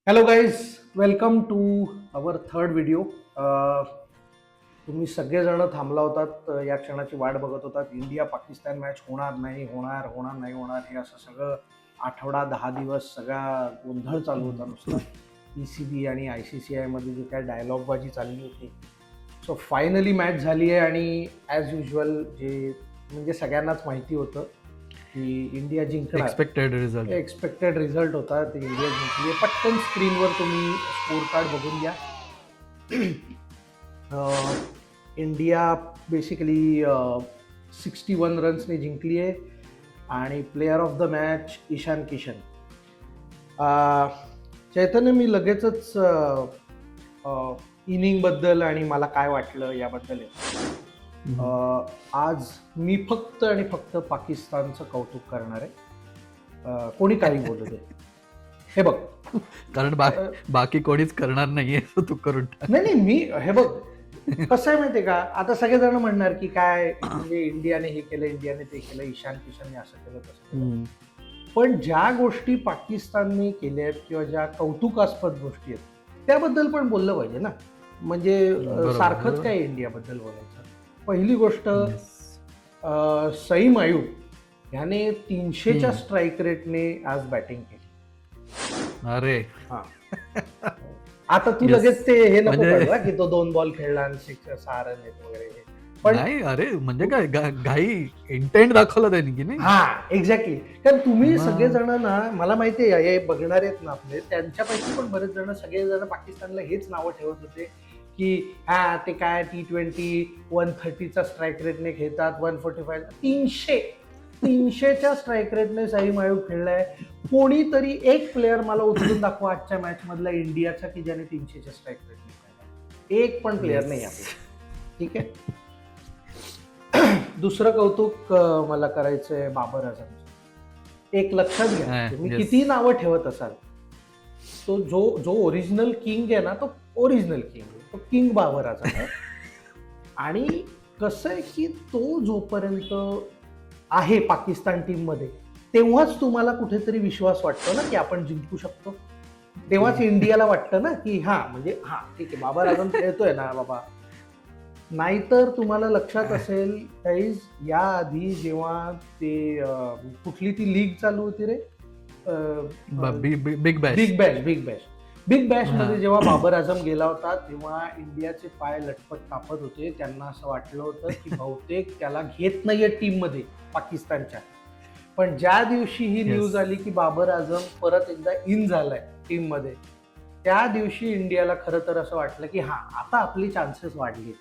Hello guys, welcome to our third video. तुम्ही सगळेजण थांबला होतात, या क्षणाची वाट बघत होतात. इंडिया पाकिस्तान मॅच होणार नाही होणार होणार नाही होणार हे असं सगळं आठवडा 10 दिवस सगळा गोंधळ चालू होता नुसता. ECB आणि ICCI मध्ये जे काय डायलॉगबाजी चालली होती. सो फायनली मॅच झाली आहे आणि ॲज युजल जे म्हणजे सगळ्यांनाच माहिती होतं की इंडिया जिंकणार. एक्सपेक्टेड रिझल्ट होता, ते इंडिया जिंकली. पटकन स्क्रीनवर तुम्ही स्कोर कार्ड बघून घ्या. इंडिया बेसिकली 61 रन्सने जिंकली आहे आणि player of the match Ishan Kishan. Chaitanya, मी लगेचच इनिंगबद्दल आणि मला काय वाटलं याबद्दल आज मी फक्त आणि फक्त पाकिस्तानचं कौतुक करणार आहे. कोणी काही बोलू दे. हे बघ, कारण बाकी कोणीच करणार नाहीये, तू करून टाक. नाही, मी हे बघ कसं आहे माहितीये का, आता सगळेजण म्हणणार की काय म्हणजे इंडियाने हे केलं, इंडियाने ते केलं, ईशान किशनने असं केलं तसं केलं. पण ज्या गोष्टी पाकिस्तानने केल्या आहेत किंवा ज्या कौतुकास्पद गोष्टी आहेत त्याबद्दल पण बोललं पाहिजे ना. म्हणजे सारखंच काय इंडियाबद्दल बोलायचं. पहिली गोष्ट, सईम अयूब ह्याने 300च्या स्ट्राईक रेटने आज बॅटिंग केली. अरे हा, आता तू लगेच ते हे नको कळवा की तो 2 बॉल खेळला आणि 6 रन आहेत वगैरे. पण नाही, अरे म्हणजे काय घाई इंटेंट दाखवला त्यांनी की नाही. हा, एक्झॅक्टली. कारण तुम्ही सगळेजण ना, मला माहिती आहे हे बघणारे आहेत ना आपले, त्यांच्यापैकी पण बरेच जण सगळेजण पाकिस्तानला हेच नावं ठेवत होते की हा ते काय T20 130चा स्ट्राईक रेटने खेळतात, 145 300च्या स्ट्राईक रेटने सईम अयूब खेळलाय. कोणीतरी एक प्लेअर मला उचलून दाखवा आजच्या मॅच मधला इंडियाचा की ज्याने 300च्या स्ट्राईक रेटने खेळलाय. एक पण प्लेअर नाही आपला. ठीक आहे. दुसरं कौतुक मला करायचंय बाबर आझमचं. एक लक्षात घ्या, तुम्ही किती नावं ठेवत असाल, तो जो ओरिजिनल किंग आहे ना, तो ओरिजिनल किंग आहे, तो किंग बाबर आझम आहे. आणि कसं आहे की तो जोपर्यंत आहे पाकिस्तान टीम मध्ये तेव्हाच तुम्हाला कुठेतरी विश्वास वाटतो ना की आपण जिंकू शकतो. तेव्हाच इंडियाला वाटतं ना की हा म्हणजे हा ठीक आहे, बाबर आझम खेळतोय ना बाबा. नाहीतर तुम्हाला लक्षात असेल काहीच, याआधी जेव्हा ते कुठली ती लीग चालू होती रे, बिग बॅश मध्ये जेव्हा बाबर आझम गेला होता तेव्हा इंडियाचे पाय लटपट कापत होते. त्यांना असं वाटलं होतं की बहुतेक त्याला घेत नाहीये टीम मध्ये पाकिस्तानच्या. पण ज्या दिवशी ही न्यूज आली की बाबर आझम परत एकदा इन झालाय टीम मध्ये, त्या दिवशी इंडियाला खरं तर असं वाटलं की हा आता आपली चान्सेस वाढली.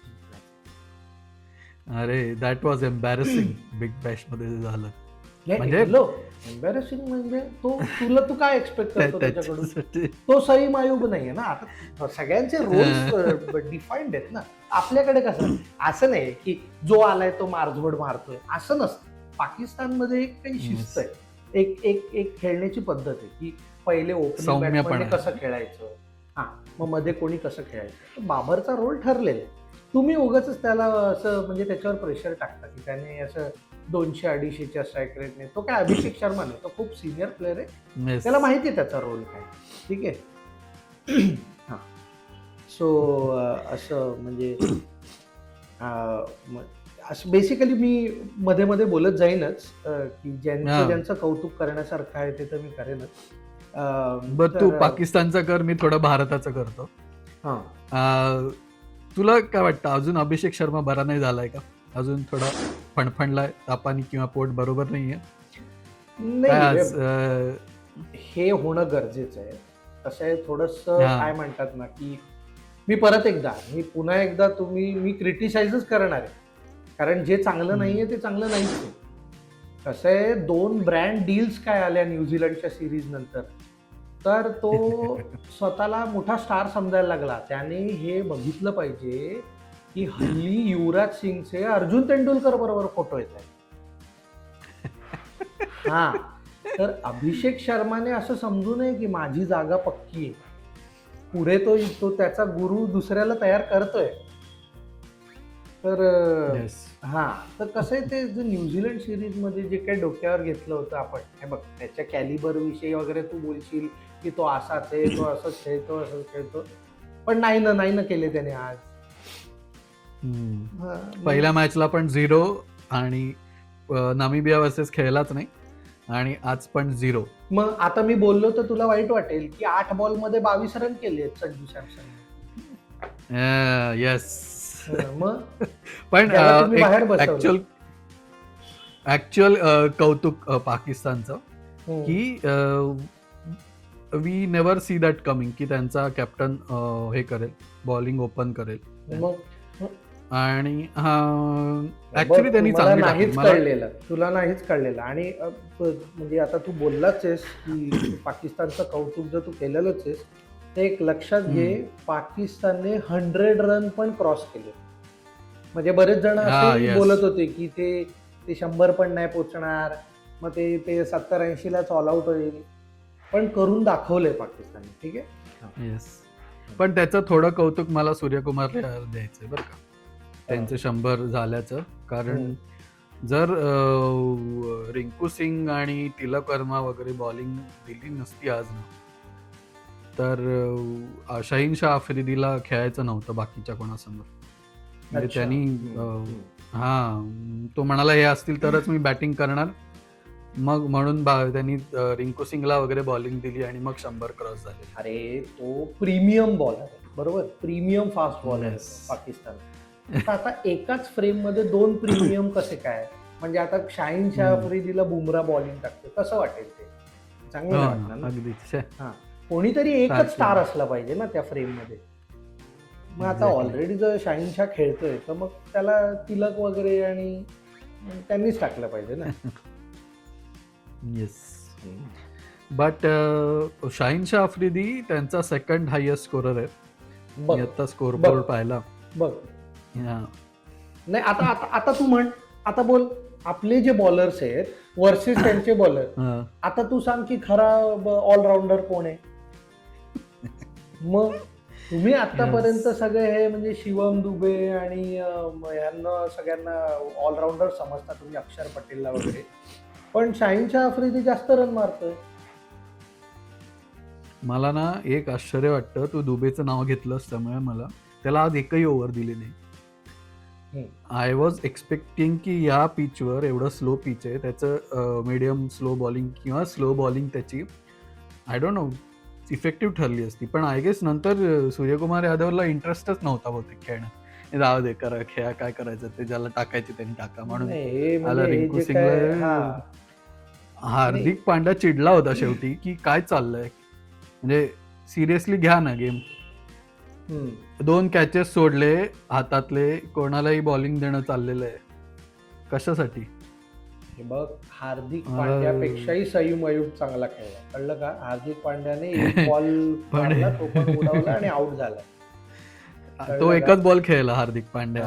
अरे that was embarrassing. Big Bash मध्ये झालं म्हणजे एम्बॅरसिंग म्हणजे तू काय एक्सपेक्ट करतो त्याच्याकडून. तो सईम अयूब नाहीये ना. आता सगळ्यांचे रोल्स डिफाईन्ड आहेत ना. आपल्याकडे कसं असं नाही की जो आलाय तो मारझोड मारतोय, असं नसतं. पाकिस्तानमध्ये एक काही शिस्त आहे, एक खेळण्याची पद्धत आहे की पहिले ओपनिंग बॅट्समॅन कसं खेळायचं, हा मग मध्ये कोणी कसं खेळायचं. बाबरचा रोल ठरलेला आहे. तुम्ही उगाच त्याला असं म्हणजे त्याच्यावर प्रेशर टाकता की त्याने असं 200-250च्या स्ट्राईक रेटने. तो काय अभिषेक शर्मा नाही, तो खूप सिनियर प्लेअर आहे, त्याला माहिती आहे त्याचा रोल काय. ठीक आहे. हा, सो असं म्हणजे असं बेसिकली मी मध्ये मध्ये बोलत जाईनच की ज्यांचं कौतुक करण्यासारखं आहे ते तर मी करेनच. बरं, तू पाकिस्तानचा कर, मी थोडं भारताचं करतो. तुला काय वाटतं, अजून अभिषेक शर्मा बरा नाही झालाय का? अजून थोडा फणफणलाय, तापानी किंवा पोट बरोबर नाहीये? हे होणं गरजेचं आहे. कसं आहे, थोडस काय म्हणतात ना की मी पुन्हा एकदा मी क्रिटिसाइजच करणार आहे. कारण जे चांगलं नाहीये ते चांगलं नाहीच आहे. कसं आहे, 2 ब्रँड डील्स काय आल्या न्यूझीलंडच्या सिरीज नंतर, तर तो स्वतःला मोठा स्टार समजायला लागला. त्याने हे बघितलं पाहिजे की हल्ली युवराज सिंगचे अर्जुन तेंडुलकर बरोबर फोटो येत आहेत. हा, तर अभिषेक शर्माने असं समजू नये की माझी जागा पक्की आहे. पुढे तो त्याचा गुरु दुसऱ्याला तयार करतोय. तर येस. हा, तर कसं आहे ते जे न्यूझीलंड सिरीज मध्ये जे काही डोक्यावर घेतलं होतं आपण, हे बघ त्याच्या कॅलिबर विषयी वगैरे तू बोलशील की तो असाच आहे, तो असंच खेळतो असंच खेळतो, पण नाही ना केले त्याने आज. हा, पहिल्या मॅचला पण 0 आणि नामिबिया वर्सेस खेळलाच नाही आणि आज पण 0. मग आता मी बोललो तर तुला वाईट वाटेल की 8 बॉल मध्ये 22 रन केले संजू सॅमसन. येस. मग पण त्याला तुम्ही बाहेर बसवलं. ऍक्च्युअल कौतुक पाकिस्तानचं हम्म. की we never see that coming की त्यांचा कॅप्टन हे करेल, बॉलिंग ओपन करेल. मग आणि ऍक्च्युली बघ, त्यांनी तुम्हाला चांगली टाकली. नाहीच मला कळलेलं, तुला नाहीच कळलेलं. आणि म्हणजे आता तू बोललाच आहेस की पाकिस्तानचं कौतुक जर तू केलेलंच आहेस, ते एक लक्षात घे, पाकिस्तानने 100 रन पण क्रॉस केले. म्हणजे बरेच जण असे yes. बोलत होते की ते 100 पण नाही पोचणार, मग ते 70-80लाच ऑल आउट होईल, पण करून दाखवलंय पाकिस्तानने. ठीक आहे. येस. पण त्याचं थोडं कौतुक मला सूर्यकुमारला द्यायचंय बरं का, त्यांचं 100 झाल्याचं. कारण जर रिंकू सिंग आणि तिलक वर्मा वगैरे बॉलिंग दिली नसती आज ना, तर शाहीन शाह आफ्रिदीला खेळायचं नव्हतं बाकीच्या कोणासमोर. म्हणजे अच्छा. त्यांनी तो म्हणाला हे असतील तरच मी बॅटिंग करणार, मग म्हणून त्यांनी रिंकू सिंगला वगैरे बॉलिंग दिली आणि मग 100 क्रॉस झाले. अरे तो प्रीमियम बॉलर आहे, बरोबर, प्रीमियम फास्ट बॉलर आहे Yes. पाकिस्तान. तर आता एकाच फ्रेम मध्ये 2 प्रीमियम कसे काय? म्हणजे आता शाहीन शाह आफ्रिदीला बुमरा बॉलिंग टाकतो, कसं वाटेल ते? चांगलं नाही वाटणार ना. अगदीच. हा, कोणीतरी एकच सारखं. स्टार असला पाहिजे ना त्या फ्रेम मध्ये. मग आता Exactly. ऑलरेडी जर शाहीन शाह खेळतोय तर मग त्याला तिलक वगैरे आणि त्यांनीच टाकलं पाहिजे ना. येस. बट शाहीन शाह आफ्रिदी त्यांचा सेकंड हायेस्ट स्कोरर आहे. बघ मी आता स्कोर बघ. बोर्ड पाहिला. बघ, हा. नाही आता आता आता तू म्हण, आता बोल, आपले जे बॉलर्स आहेत वर्सेस त्यांचे बॉलर, हा. आता तू सांग की खरा ऑलराऊंडर कोण आहे? मग तुम्ही आतापर्यंत सगळे हे म्हणजे शिवम दुबे आणि यांना सगळ्यांना ऑलराऊंडर समजता तुम्ही, अक्षर पटेलला वगैरे, पण शाहीन शाह आफ्रिदी जास्त रन मारतोय. मला ना एक आश्चर्य वाटतं, तू दुबेचं नाव घेतलंस त्यामुळे मला, त्याला आज एकही ओव्हर दिली नाही. आय वॉज एक्सपेक्टिंग की या पिचवर, एवढं स्लो पिच आहे, त्याचं मीडियम स्लो बॉलिंग किंवा स्लो बॉलिंग त्याची आय डोंट नो इफेक्टिव्ह ठरली असती. पण आय गेस नंतर सूर्यकुमार यादवला इंटरेस्टच नव्हता बहुतेक खेळणं. जाऊ दे, करा खेळा, काय करायचं ते, ज्याला टाकायचे त्यांनी टाका म्हणून आला रिंकू सिंगला. हार्दिक पांड्या चिडला होता शेवटी की काय चाललंय, म्हणजे सिरियसली घ्या ना गेम. 2 कॅचेस सोडले हातातले, कोणालाही बॉलिंग देणं चाललेलं आहे, कशासाठी? हे बघ, हार्दिक पांड्यापेक्षाही सईम अयूब चांगला खेळला, कळलं का? हार्दिक पांड्याने एक बॉल मारला, तो पण उडवला आणि आउट झाला. तो एकच बॉल खेळला हार्दिक पांड्या,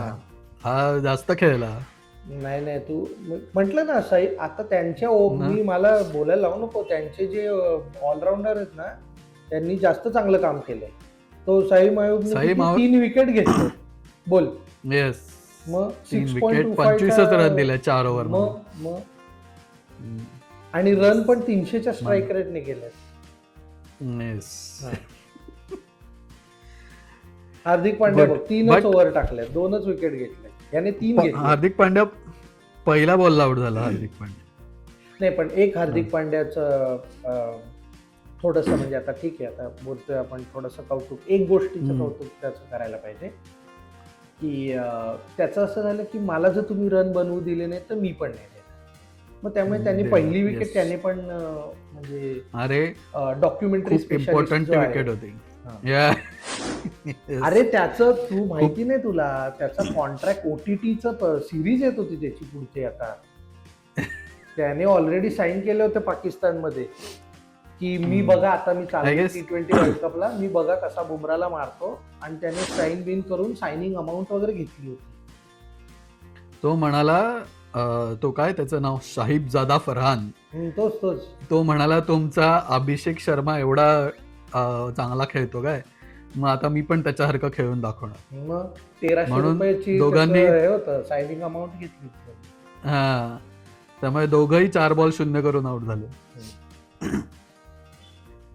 हा जास्त खेळला. नाही तू म्हटलं ना सई, आता त्यांच्या मी मला बोलायला लावू नको, त्यांचे जे ऑलराऊंडर आहेत ना त्यांनी जास्त चांगलं काम केलंय. तो सईम अयूबने 3 विकेट घेतले, बोल. येस, मग 3 विकेट 25 रन दिले 4 ओव्हर. मग आणि रन पण 300च्या स्ट्राईक रेटने केले. हार्दिक पांड्या बघ 3च ओव्हर टाकले, 2च विकेट घेतले, याने 3 घेतले. हार्दिक पांड्या पहिल्या बॉलला आउट झाला. हार्दिक पांड्या नाही, पण एक हार्दिक पांड्याचं थोडस, म्हणजे आता ठीक आहे, आता बोलतोय आपण थोडस कौतुक, एक गोष्टीचं कौतुक त्याचं करायला पाहिजे की त्याचं असं झालं की मला जर तुम्ही रन बनवू दिले नाही तर मी पण नाही देणार. मग त्यामुळे त्यांनी पहिली विकेट त्याने पण म्हणजे अरे डॉक्युमेंटरी इम्पॉर्टंट विकेट होती. अरे त्याचं तू माहिती नाही तुला, त्याचा कॉन्ट्रॅक्ट OTTचं सिरीज येत होती त्याची पुढची, आता त्याने ऑलरेडी साईन केले होते पाकिस्तानमध्ये की मी बघा, आता मी चालू T20 वर्ल्ड कपला, मी बघा कसा बुमराला मारतो, आणि त्याने साईन बिन करून सायनिंग अमाऊंट वगैरे घेतली होती. तो म्हणाला, तो काय त्याचं नाव, साहिबजादा फरहान, तोच तो म्हणाला तुमचा अभिषेक शर्मा एवढा चांगला खेळतो काय, मग आता मी पण त्याच्यासारखं खेळून दाखवणार. मग 1300 म्हणून रुपयाची दोघांनी- त्याचं हे होतं सायनिंग अमाऊंट घेतली. हा, त्यामुळे दोघंही 4 बॉल 0 करून आउट झाले.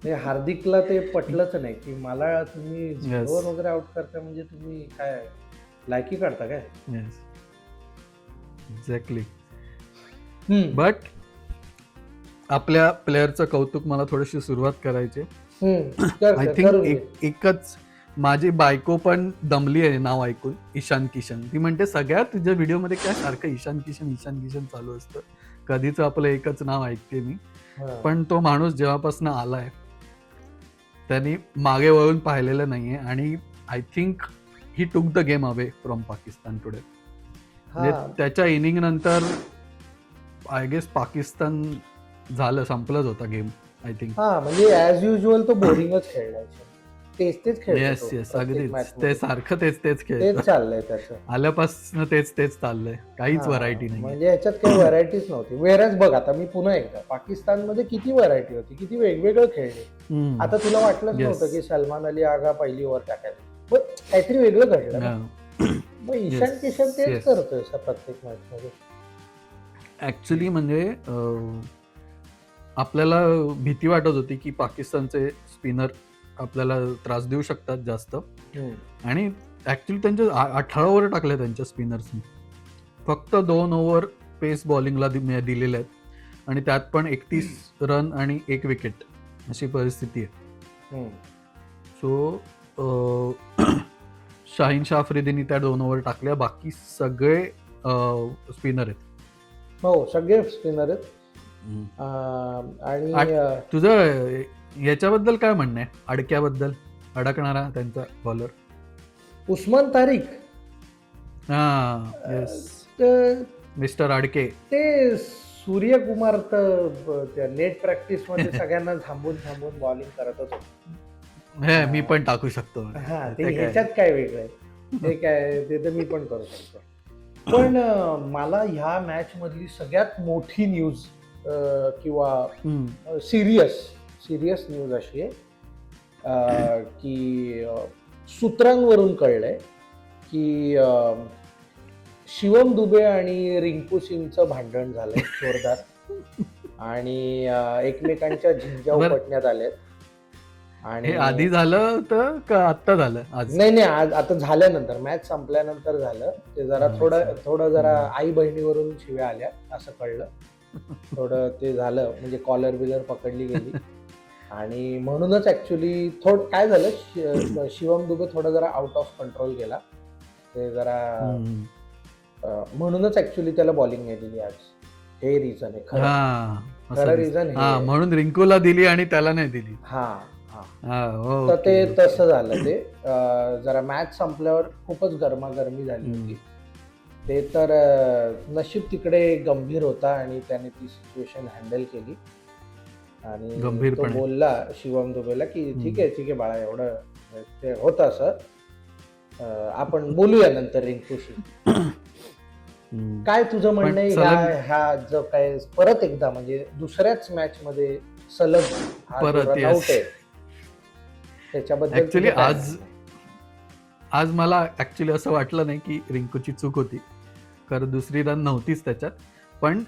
ते हार्दिकला ते पटलंच नाही की मला तुम्ही झिरोवर वगैरे आउट करता, म्हणजे तुम्ही काय लायकी काढता काय. एक्झॅक्टली. बट आपल्या प्लेअरचं कौतुक मला थोडीशी सुरुवात करायची. आय थिंक एकच, माझी बायको पण दमली आहे नाव ऐकून, ईशान किशन. ती म्हणते सगळ्यात तुझ्या व्हिडिओमध्ये काय सारखं ईशान किशन ईशान किशन चालू असतं, कधीच आपलं एकच नाव ऐकते मी. पण तो माणूस जेव्हापासून आलाय त्यांनी मागे वळून पाहिलेलं नाहीये, आणि I think he took the game away from Pakistan today. म्हणजे त्याच्या इनिंग नंतर आय गेस पाकिस्तान झालं, संपलंच होता गेम आय थिंक. म्हणजे ऍज युजल तो बोरिंगच खेळलाय, तेच खेळ. येस अगदीच, ते सारखं तेच खेळ चाललंय त्याचं, आल्यापासून तेच चाललंय, काहीच व्हरायटी नाही. म्हणजे ह्याच्यात काही व्हरायटीच नव्हती. वेरच बघ, आता मी पुन्हा एकदा, पाकिस्तानमध्ये किती व्हरायटी होती, किती वेगवेगळं खेळले. आता तुला वाटलंच नव्हतं की सलमान अली आगा पहिली ओव्हर टाकायला, पण काहीतरी वेगळं घडलं ना. मग ईशान किशन तेच करतोय प्रत्येक मॅच मध्ये. ऍक्च्युली म्हणजे आपल्याला भीती वाटत होती की पाकिस्तानचे स्पिनर आपल्याला त्रास देऊ शकतात जास्त, आणि ऍक्च्युली त्यांचे 18 ओव्हर टाकले त्यांच्या स्पिनर्सनी. फक्त 2 ओव्हर पेस बॉलिंगला दिलेले आहेत, आणि त्यात पण 31 रन आणि 1 विकेट अशी परिस्थिती आहे. सो शाहीन शाह आफ्रिदीनी त्या 2 ओव्हर टाकल्या, बाकी सगळे स्पिनर आहेत. हो, सगळे स्पिनर आहेत. आणि तुझं याच्याबद्दल काय म्हणणं आहे, अडक्याबद्दल, अडकणारा त्यांचा बॉलर उस्मान तारिक. मिस्टर अडके. ते सूर्यकुमार तर नेट प्रॅक्टिस मध्ये सगळ्यांना थांबून बॉलिंग करतच होतो. मी पण टाकू शकतो. ह्याच्यात काय वेगळं आहे, ते काय, ते तर मी पण करू शकतो. पण मला ह्या मॅच मधली सगळ्यात मोठी न्यूज किंवा सिरियस न्यूज अशी आहे की सूत्रांवरून कळलंय की शिवम दुबे आणि रिंकू सिंगचं भांडण झालंय जोरदार, आणि एकमेकांच्या झिंज्या उपटण्यात आल्यात. आणि आधी झालं होतं का आता झालं? नाही, आता झाल्यानंतर, मॅच संपल्यानंतर झालं ते. जरा थोडं जरा आई बहिणीवरून शिव्या आल्या असं कळलं, थोडं ते झालं, म्हणजे कॉलर बिलर पकडली गेली. आणि म्हणूनच ऍक्च्युली काय झालं, शिवम दुबे थोडं जरा आउट ऑफ कंट्रोल गेला, ते जरा म्हणूनच ऍक्च्युली त्याला बॉलिंग नाही दिली आज. हे रिझन आहे खरं रिझन, म्हणून रिंकूला दिली आणि त्याला नाही दिली. तर ते तसं झालं. ते जरा मॅच संपल्यावर खूपच गरमागरमी झाली होती. ते तर नशीब तिकडे गंभीर होता आणि त्याने ती सिच्युएशन हँडल केली, आणि तो बोलला शिवम दुबेला की ठीक आहे बाळा, एवढं ते होतं असं, आपण बोलूया नंतर रिंकूशी. काय तुझं म्हणणं आहे ह्या जो काय परत एकदा, म्हणजे दुसऱ्याच मॅच मध्ये सलग परत आउट आहे त्याच्याबद्दल? ऍक्च्युली आज मला ऍक्च्युली असं वाटलं नाही की रिंकूची चूक होती, कारण दुसरी रन नव्हतीच त्याच्यात, पण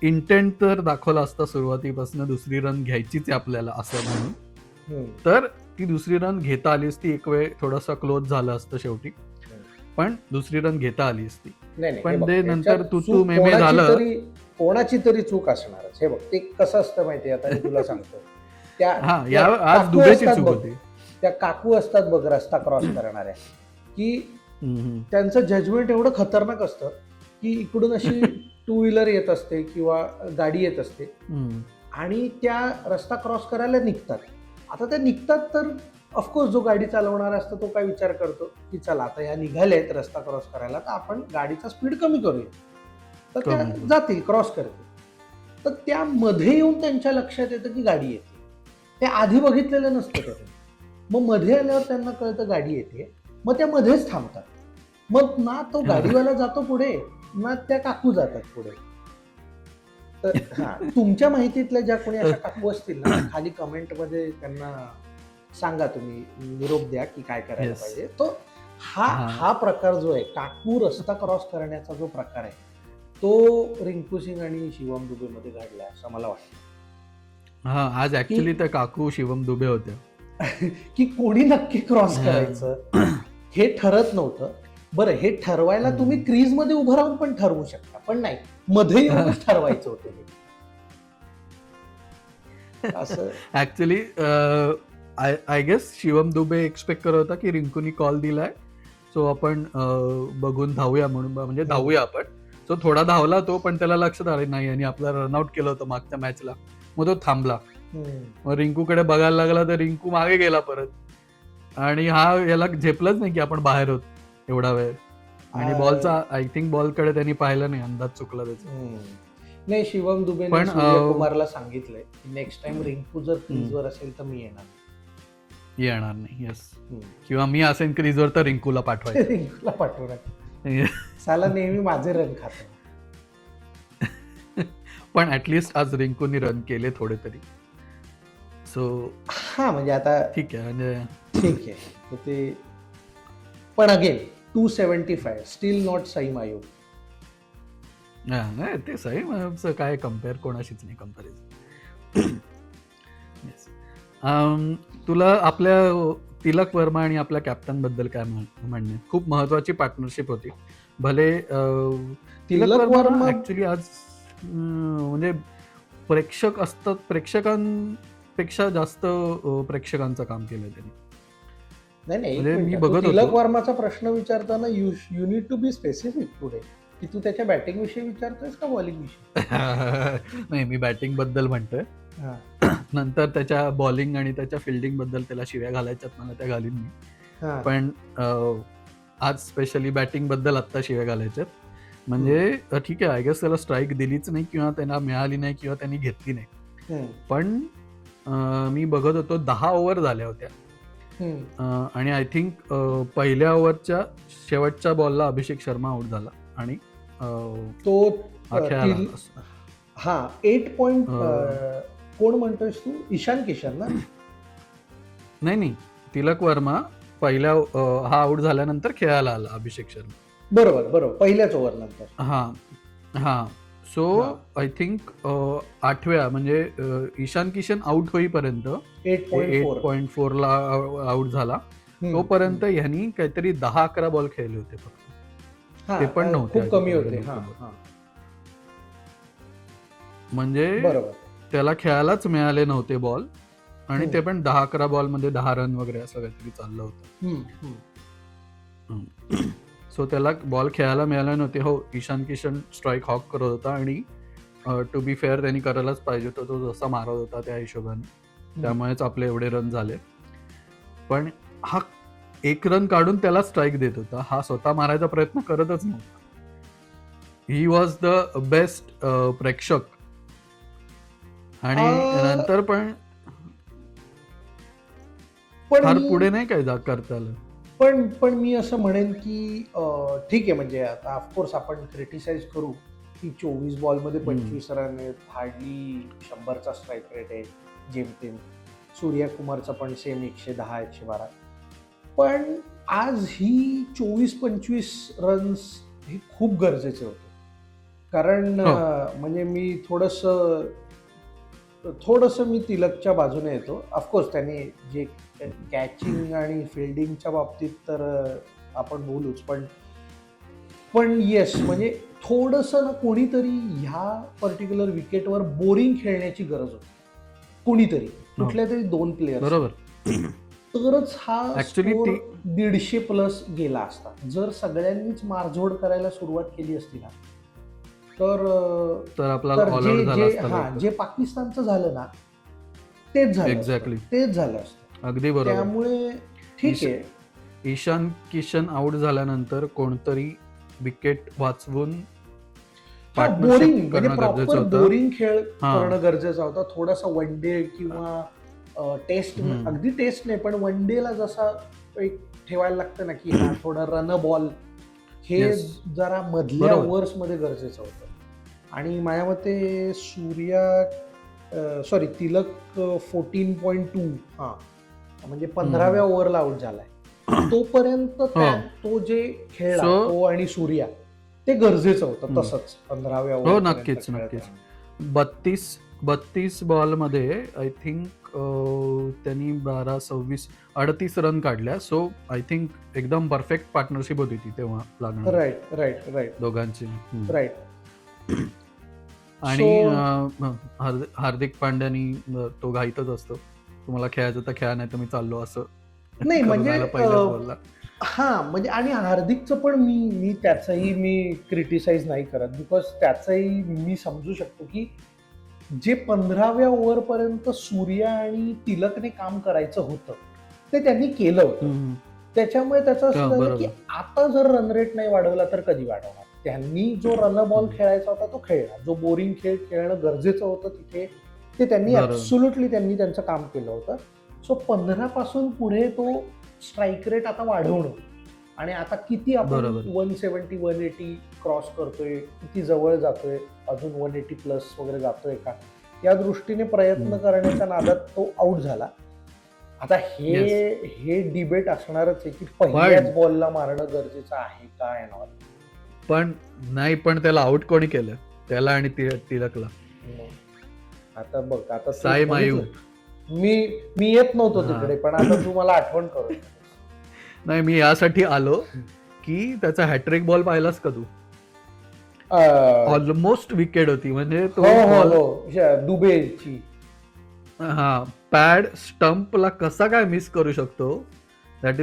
इंटेंट तर दाखवला असता सुरुवातीपासून दुसरी रन घ्यायचीच आहे आपल्याला असं म्हणून, तर ती दुसरी रन घेता आली असती. एक वेळ थोडासा क्लोज झालं असतं शेवटी, पण दुसरी रन घेता आली असती. पण ते नंतर तू मेमे झालं, कोणाची तरी चूक असणारच. हे बघ, ते कसं असतं माहितीये, आता मी तुला सांगतो, आज दुबेची चूक होती. त्या काकू असतात बघ रस्ता क्रॉस करणाऱ्या, की त्यांचं जजमेंट एवढं खतरनाक असतं की इकडून अशी 2 व्हीलर येत असते किंवा गाडी येत असते, आणि त्या रस्ता क्रॉस करायला निघतात. आता त्या निघतात तर ऑफकोर्स जो गाडी चालवणार असतो तो काय विचार करतो की चला आता ह्या निघाल्यात रस्ता क्रॉस करायला, तर आपण गाडीचा स्पीड कमी करूया, तर त्या जातील, क्रॉस करतील. तर त्यामध्ये येऊन त्यांच्या लक्षात येतं की गाडी येते. ते आधी बघितलेलं नसतं त्याने, मग मध्ये आल्यावर त्यांना कळतं गाडी येते, मग त्या मध्येच थांबतात. मग ना तो गाडीवाला जातो पुढे, ना त्या काकू जातात पुढे. तर तुमच्या माहितीतल्या ज्या कोणी अशा काकू असतील ना, खाली कमेंट मध्ये त्यांना सांगा तुम्ही, निरोप द्या की काय करायला Yes. पाहिजे. तो हा हा. हा प्रकार जो आहे, काकू रस्ता क्रॉस करण्याचा जो प्रकार आहे, तो रिंकू सिंग आणि शिवम दुबे मध्ये घडलाय असं मला वाटतं. हा, आज ऍक्च्युली त्या काकू शिवम दुबे होत्या. की कोणी नक्की क्रॉस करायचं हे ठरत नव्हतं. बरं, हे ठरवायला तुम्ही क्रीज मध्ये उभं राहून पण ठरवू शकता, पण नाही, मध्ये येऊनच ठरवायचं होतं हे. असं actually I guess Shivam Dube expect करत होता की रिंकूनी कॉल दिलाय, सो आपण बघून धावूया म्हणून, म्हणजे धावूया आपण. सो थोडा धावला तो, पण त्याला लक्षात आलं नाही आणि आपला रनआउट केलं होतं मागच्या मॅचला, मग तो थांबला. मग रिंकूकडे बघायला लागला तर रिंकू मागे गेला परत, आणि हा याला झेपलंच नाही की आपण बाहेर होत एवढा वेळ. आणि बॉलचा आय थिंक बॉलकडे त्यांनी पाहिलं नाही, अंदाज चुकला त्याचा. नाही, शिवम दुबे पण, सूर्यकुमारला सांगितलंय की नेक्स्ट टाइम रिंकू जर क्रीजवर असेल तर मी येणार नाही. येस, किंवा मी असेन क्रीजवर तर रिंकूला पाठवायचं. रिंकूला पाठवणार, साला नेहमी माझे रन खात. पण ऍटलिस्ट आज रिंकूनी रन केले थोडे तरी, सो हा म्हणजे आता ठीक आहे. म्हणजे ठीक आहे, तर ते पण अगेन 275 स्टील नॉट सई मायू. नाही, ते सही म्हणजे काय कम्पेअर कोणाशीच नाही कम्पॅरिझन. तुला आपल्या तिलक वर्मा आणि आपल्या कॅप्टन बद्दल काय म्हणणे? खूप महत्वाची पार्टनरशिप होती. भले तिलक वर्मा ऍक्च्युली आज म्हणजे प्रेक्षक असतात, प्रेक्षकांपेक्षा जास्त प्रेक्षकांचं काम केलं त्यांनी. नाही, म्हणजे मी बघत होतो. तिलक वर्माचा प्रश्न विचारताना you need to be specific today, की तू त्याच्या बॅटिंग विषयी विचारतोयस का बॉलिंग विषयी? नाही, मी बॅटिंग बद्दल म्हणतोय. नंतर त्याच्या बॉलिंग आणि त्याच्या फिल्डिंग बद्दल त्याला शिव्या घालायच्यात मला, त्या घालीन मी. पण आज स्पेशली बॅटिंग बद्दल आत्ता शिव्या घालायच्यात. म्हणजे ठीक आहे, आय गेस त्याला स्ट्राईक दिलीच नाही किंवा त्यांना मिळाली नाही किंवा त्यांनी घेतली नाही. पण मी बघत होतो 10 ओव्हर झाल्या होत्या, आणि आय थिंक पहिल्या ओव्हरच्या शेवटच्या बॉलला अभिषेक शर्मा आउट झाला आणि तो खेळायला. हा 8 पॉइंट कोण म्हणतोयस तू? ईशान किशन ना? नाही, तिलक वर्मा पहिल्या हा आउट झाल्यानंतर खेळायला आला अभिषेक शर्मा. बरोबर, पहिल्याच ओव्हर नंतर. हा सो आय थिंक 8व्या म्हणजे ईशान किशन आउट होईपर्यंत 8.4 ला आउट झाला, तोपर्यंत ह्यांनी काहीतरी 10-11 बॉल खेळले होते फक्त, ते पण नव्हते, खूप कमी होते. म्हणजे त्याला खेळायलाच मिळाले नव्हते बॉल, आणि ते पण 10-11 बॉल मध्ये 10 रन वगैरे असं काहीतरी चाललं होतं. सो त्याला बॉल खेळायला मिळाले नव्हते. हो, ईशान किशन स्ट्राईक हॉक करत होता, आणि टू बी फेअर त्यांनी करायलाच पाहिजे होता, तो जसा मारत होता त्या हिशोबाने, त्यामुळेच आपले एवढे रन झाले. पण हा 1 रन काढून त्याला स्ट्राईक देत होता, हा स्वतः मारायचा प्रयत्न करतच नव्हता. ही वॉज द बेस्ट प्रेक्षक. आणि नंतर पण फार पुढे नाही काय करता आलं. पण मी असं म्हणेन की ठीक आहे, म्हणजे आता ऑफकोर्स आपण क्रिटिसाइज करू की 24 बॉलमध्ये 25 रन आहेत, हार्डली 100चा स्ट्राईक रेट आहे जेमतेम. सूर्यकुमारचा पण सेम 110-112. पण आज ही 24-25 रन्स हे खूप गरजेचे होते, कारण म्हणजे मी थोडंसं मी तिलकच्या बाजूने येतो. ऑफकोर्स त्याने जे कॅचिंग आणि फिल्डिंगच्या बाबतीत तर आपण बोलूच, पण येस, म्हणजे थोडंसं ना कोणीतरी ह्या पर्टिक्युलर विकेटवर बोरिंग खेळण्याची गरज होती. कोणीतरी, कुठल्या तरी 2 प्लेयर, बरोबर, तरच हा स्कोर 150+ गेला असता. जर सगळ्यांनीच मारझोड करायला सुरुवात केली असती ना, तर जे पाकिस्तानचं झालं ना, तेच झालं. एक्झॅक्टली तेच झालं असतं. अगदी बरोबर. त्यामुळे ठीक आहे, ईशान किशन आउट झाल्यानंतर कोणतरी विकेट वाचवून बोरिंग खेळ करणं गरजेचं होतं. थोडासा वन डे किंवा टेस्ट, अगदी टेस्ट नाही पण वन डेला जसा एक ठेवायला लागतं ना की हा थोडा रन बॉल, हे जरा मधल्या ओव्हर्स मध्ये गरजेचं होतं. आणि माझ्या मते तिलक 14.2 म्हणजे 15व्या ओव्हरला आउट झालाय, तोपर्यंत तो जे खेळला तो आणि सूर्या ते गरजेचं होतं तसंच 15व्या हो नक्कीच नक्कीच. 32 बॉलमध्ये आय थिंक त्यांनी 12-26-38 रन काढल्या. सो आय थिंक एकदम परफेक्ट पार्टनरशिप होती ती तेव्हा लागणार. राईट दोघांची. राईट. आणि हार्दिक पांड्यानी तो घाईतच असतो, तुम्हाला खेळायचं तर खेळा नाही तर मी चाललो असं नाही म्हणजे पहिल्याच बॉलला. हा म्हणजे आणि हार्दिकचं पण मी त्याचंही मी क्रिटिसाइज नाही करत, बिकॉज त्याचंही मी समजू शकतो की जे 15व्या ओव्हर पर्यंत सूर्या आणि तिलकने काम करायचं होतं ते त्यांनी केलं होतं. त्याच्यामुळे त्याचं असं झालं की आता जर रन रेट नाही वाढवला तर कधी वाढवणार. त्यांनी जो रन बॉल खेळायचा होता तो खेळला, जो बोरिंग खेळ खेळणं गरजेचं होतं तिथे ते त्यांनी ऍब्सोल्युटली त्यांनी त्यांचं काम केलं होतं. सो 15 पासून पुढे तो स्ट्राईक रेट आता वाढवणं आणि आता किती आपण 170-180 क्रॉस करतोय, किती जवळ जातोय, अजून 180 प्लस वगैरे जातोय का, या दृष्टीने प्रयत्न करण्याच्या नादात तो आउट झाला. आता हे डिबेट असणारच आहे की पहिल्याच बॉलला मारणं गरजेचं आहे का येणार. पण त्याला आउट कोणी केलं, त्याला आणि तिलकला? आता बघ आता साई मायू. मी येत नव्हतो तिकडे, पण आता तू मला आठवण करू. नाही मी यासाठी आलो की त्याचा हॅट्रिक बॉल पाहिलास का तू? ऑलमोस्ट विकेट होती म्हणजे तो दुबेची. पॅड स्टंपला कसा काय मिस करू शकतो, that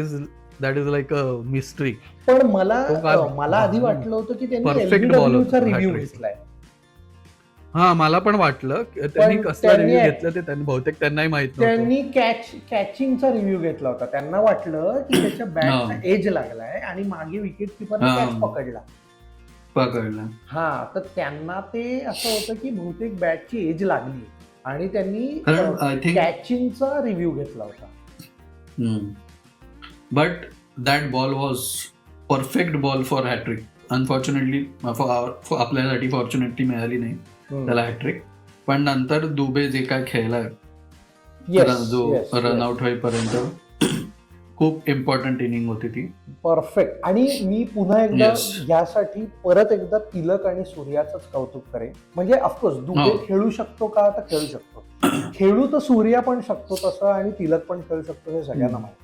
is like a mystery. पण मला आधी वाटलं होतं की त्यांनी LBW चा रिव्ह्यू घेतलाय. हा मला पण वाटलं त्यांनी कसला रिव्ह्यू घेतला ते त्यांनी बहुतेक त्यांनाही माहित नव्हतं. त्यांनी कॅचिंगचा रिव्ह्यू घेतला होता. त्यांना वाटलं की त्याच्या बॅटचा एज लागलाय आणि मागे विकेट किपरने कॅच पकडला. हा तर त्यांना ते असं होतं की बहुतेक बॅटची एज लागली आणि त्यांनी कॅचिंगचा रिव्ह्यू घेतला होता. But that ball was perfect ball for hat trick. Unfortunately आपल्यासाठी फॉर्च्युनेटली मिळाली नाही त्याला हॅट्रिक. पण नंतर दुबे जे काय खेळलाय जो रनआउट होईपर्यंत खूप इम्पॉर्टंट इनिंग होती ती. परफेक्ट. आणि मी पुन्हा एकदा यासाठी परत एकदा तिलक आणि सूर्याचंच कौतुक करेन. म्हणजे ऑफकोर्स दुबे खेळू शकतो का, तर खेळू शकतो. खेळू तर सूर्या पण शकतो तसं आणि तिलक पण खेळू शकतो हे सगळ्यांना माहिती.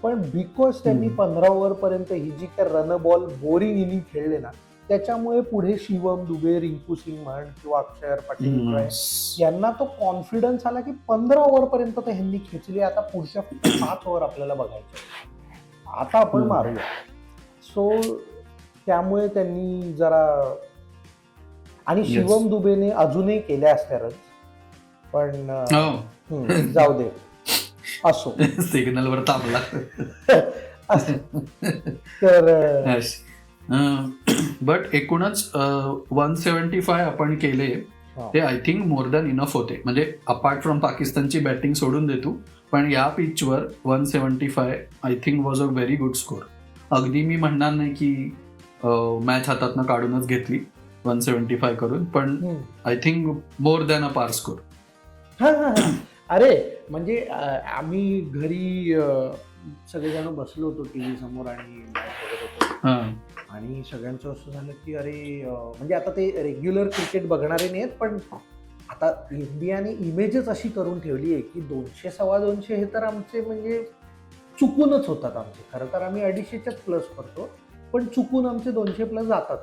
पण बिकॉज त्यांनी 15 ओव्हर पर्यंत ही जी काय रन बॉल बोरिंग इनिंग खेळले ना, त्याच्यामुळे पुढे शिवम दुबे, रिंकू सिंग म्हण किंवा अक्षर पटेल यांना तो कॉन्फिडन्स आला की 15 ओव्हर पर्यंत तर ह्यांनी खेचली, आता पुढच्या 5 ओव्हर आपल्याला बघायचे, आता आपण मारूया. सो त्यामुळे त्यांनी जरा, आणि शिवम दुबेने अजूनही केल्या असत्या रन्स, पण जाऊ दे असो. सिग्नलवर थांबला. तर बट एकूणच 175 आपण केले ते I think more than enough होते. म्हणजे अपार्ट फ्रॉम पाकिस्तानची बॅटिंग सोडून देतो, पण या पिचवर 175 I think was a very good score. अगदी मी म्हणणार नाही की मॅच हातातनं काढूनच घेतली 175 करून, पण I think more than a पार स्कोर. अरे म्हणजे आम्ही घरी सगळेजण बसलो होतो टीव्ही समोर आणि मॅच बघत होतो, आणि सगळ्यांचं असं झालं की अरे म्हणजे आता ते रेग्युलर क्रिकेट बघणारे नाहीत, पण आता इंडियाने इमेजच अशी करून ठेवली आहे की 200 250 हे तर आमचे म्हणजे चुकूनच होतात आमचे. खरं तर आम्ही 250च्याच प्लस करतो, पण चुकून आमचे 200 प्लस जातात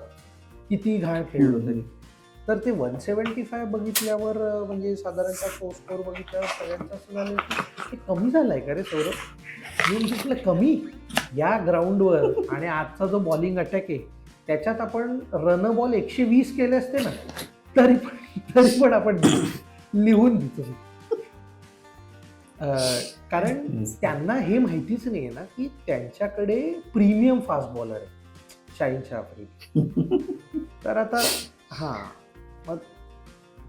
किती घाण खेळलो तरी. तर ते 175 बघितल्यावर म्हणजे साधारणतः तो स्कोर बघितल्यावर सगळ्यांचं असं झालं की कमी झालाय का रे सौरभ. मी म्हटलं कमी या ग्राउंडवर, आणि आजचा जो बॉलिंग अटॅक आहे त्याच्यात आपण रन बॉल 120 केले असते ना तरी पण आपण लिहून घेतो. कारण त्यांना हे माहितीच नाही आहे ना की त्यांच्याकडे प्रीमियम फास्ट बॉलर आहे शाहीन शाह आफ्रिदी. तर आता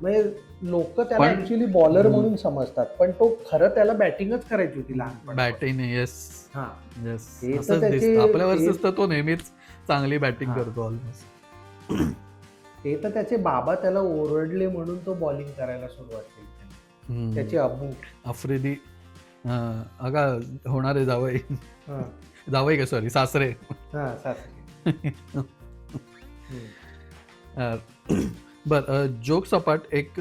म्हणजे लोक त्याला ऍक्च्युअली बॉलर म्हणून समजतात, पण तो खरं त्याला बॅटिंगच करायची होती लहानपणी. बॅटिंग आपल्यावर तो नेहमीच चांगली बॅटिंग करतो ऑलमोस्ट. ते तर त्याचे बाबा त्याला ओरडले म्हणून तो बॉलिंग करायला सुरुवात केली. त्याचे अबू आफ्रिदी अगा होणारे जावई हा जावई का सॉरी सासरे. हा सासरे. बर जोक सपाट एक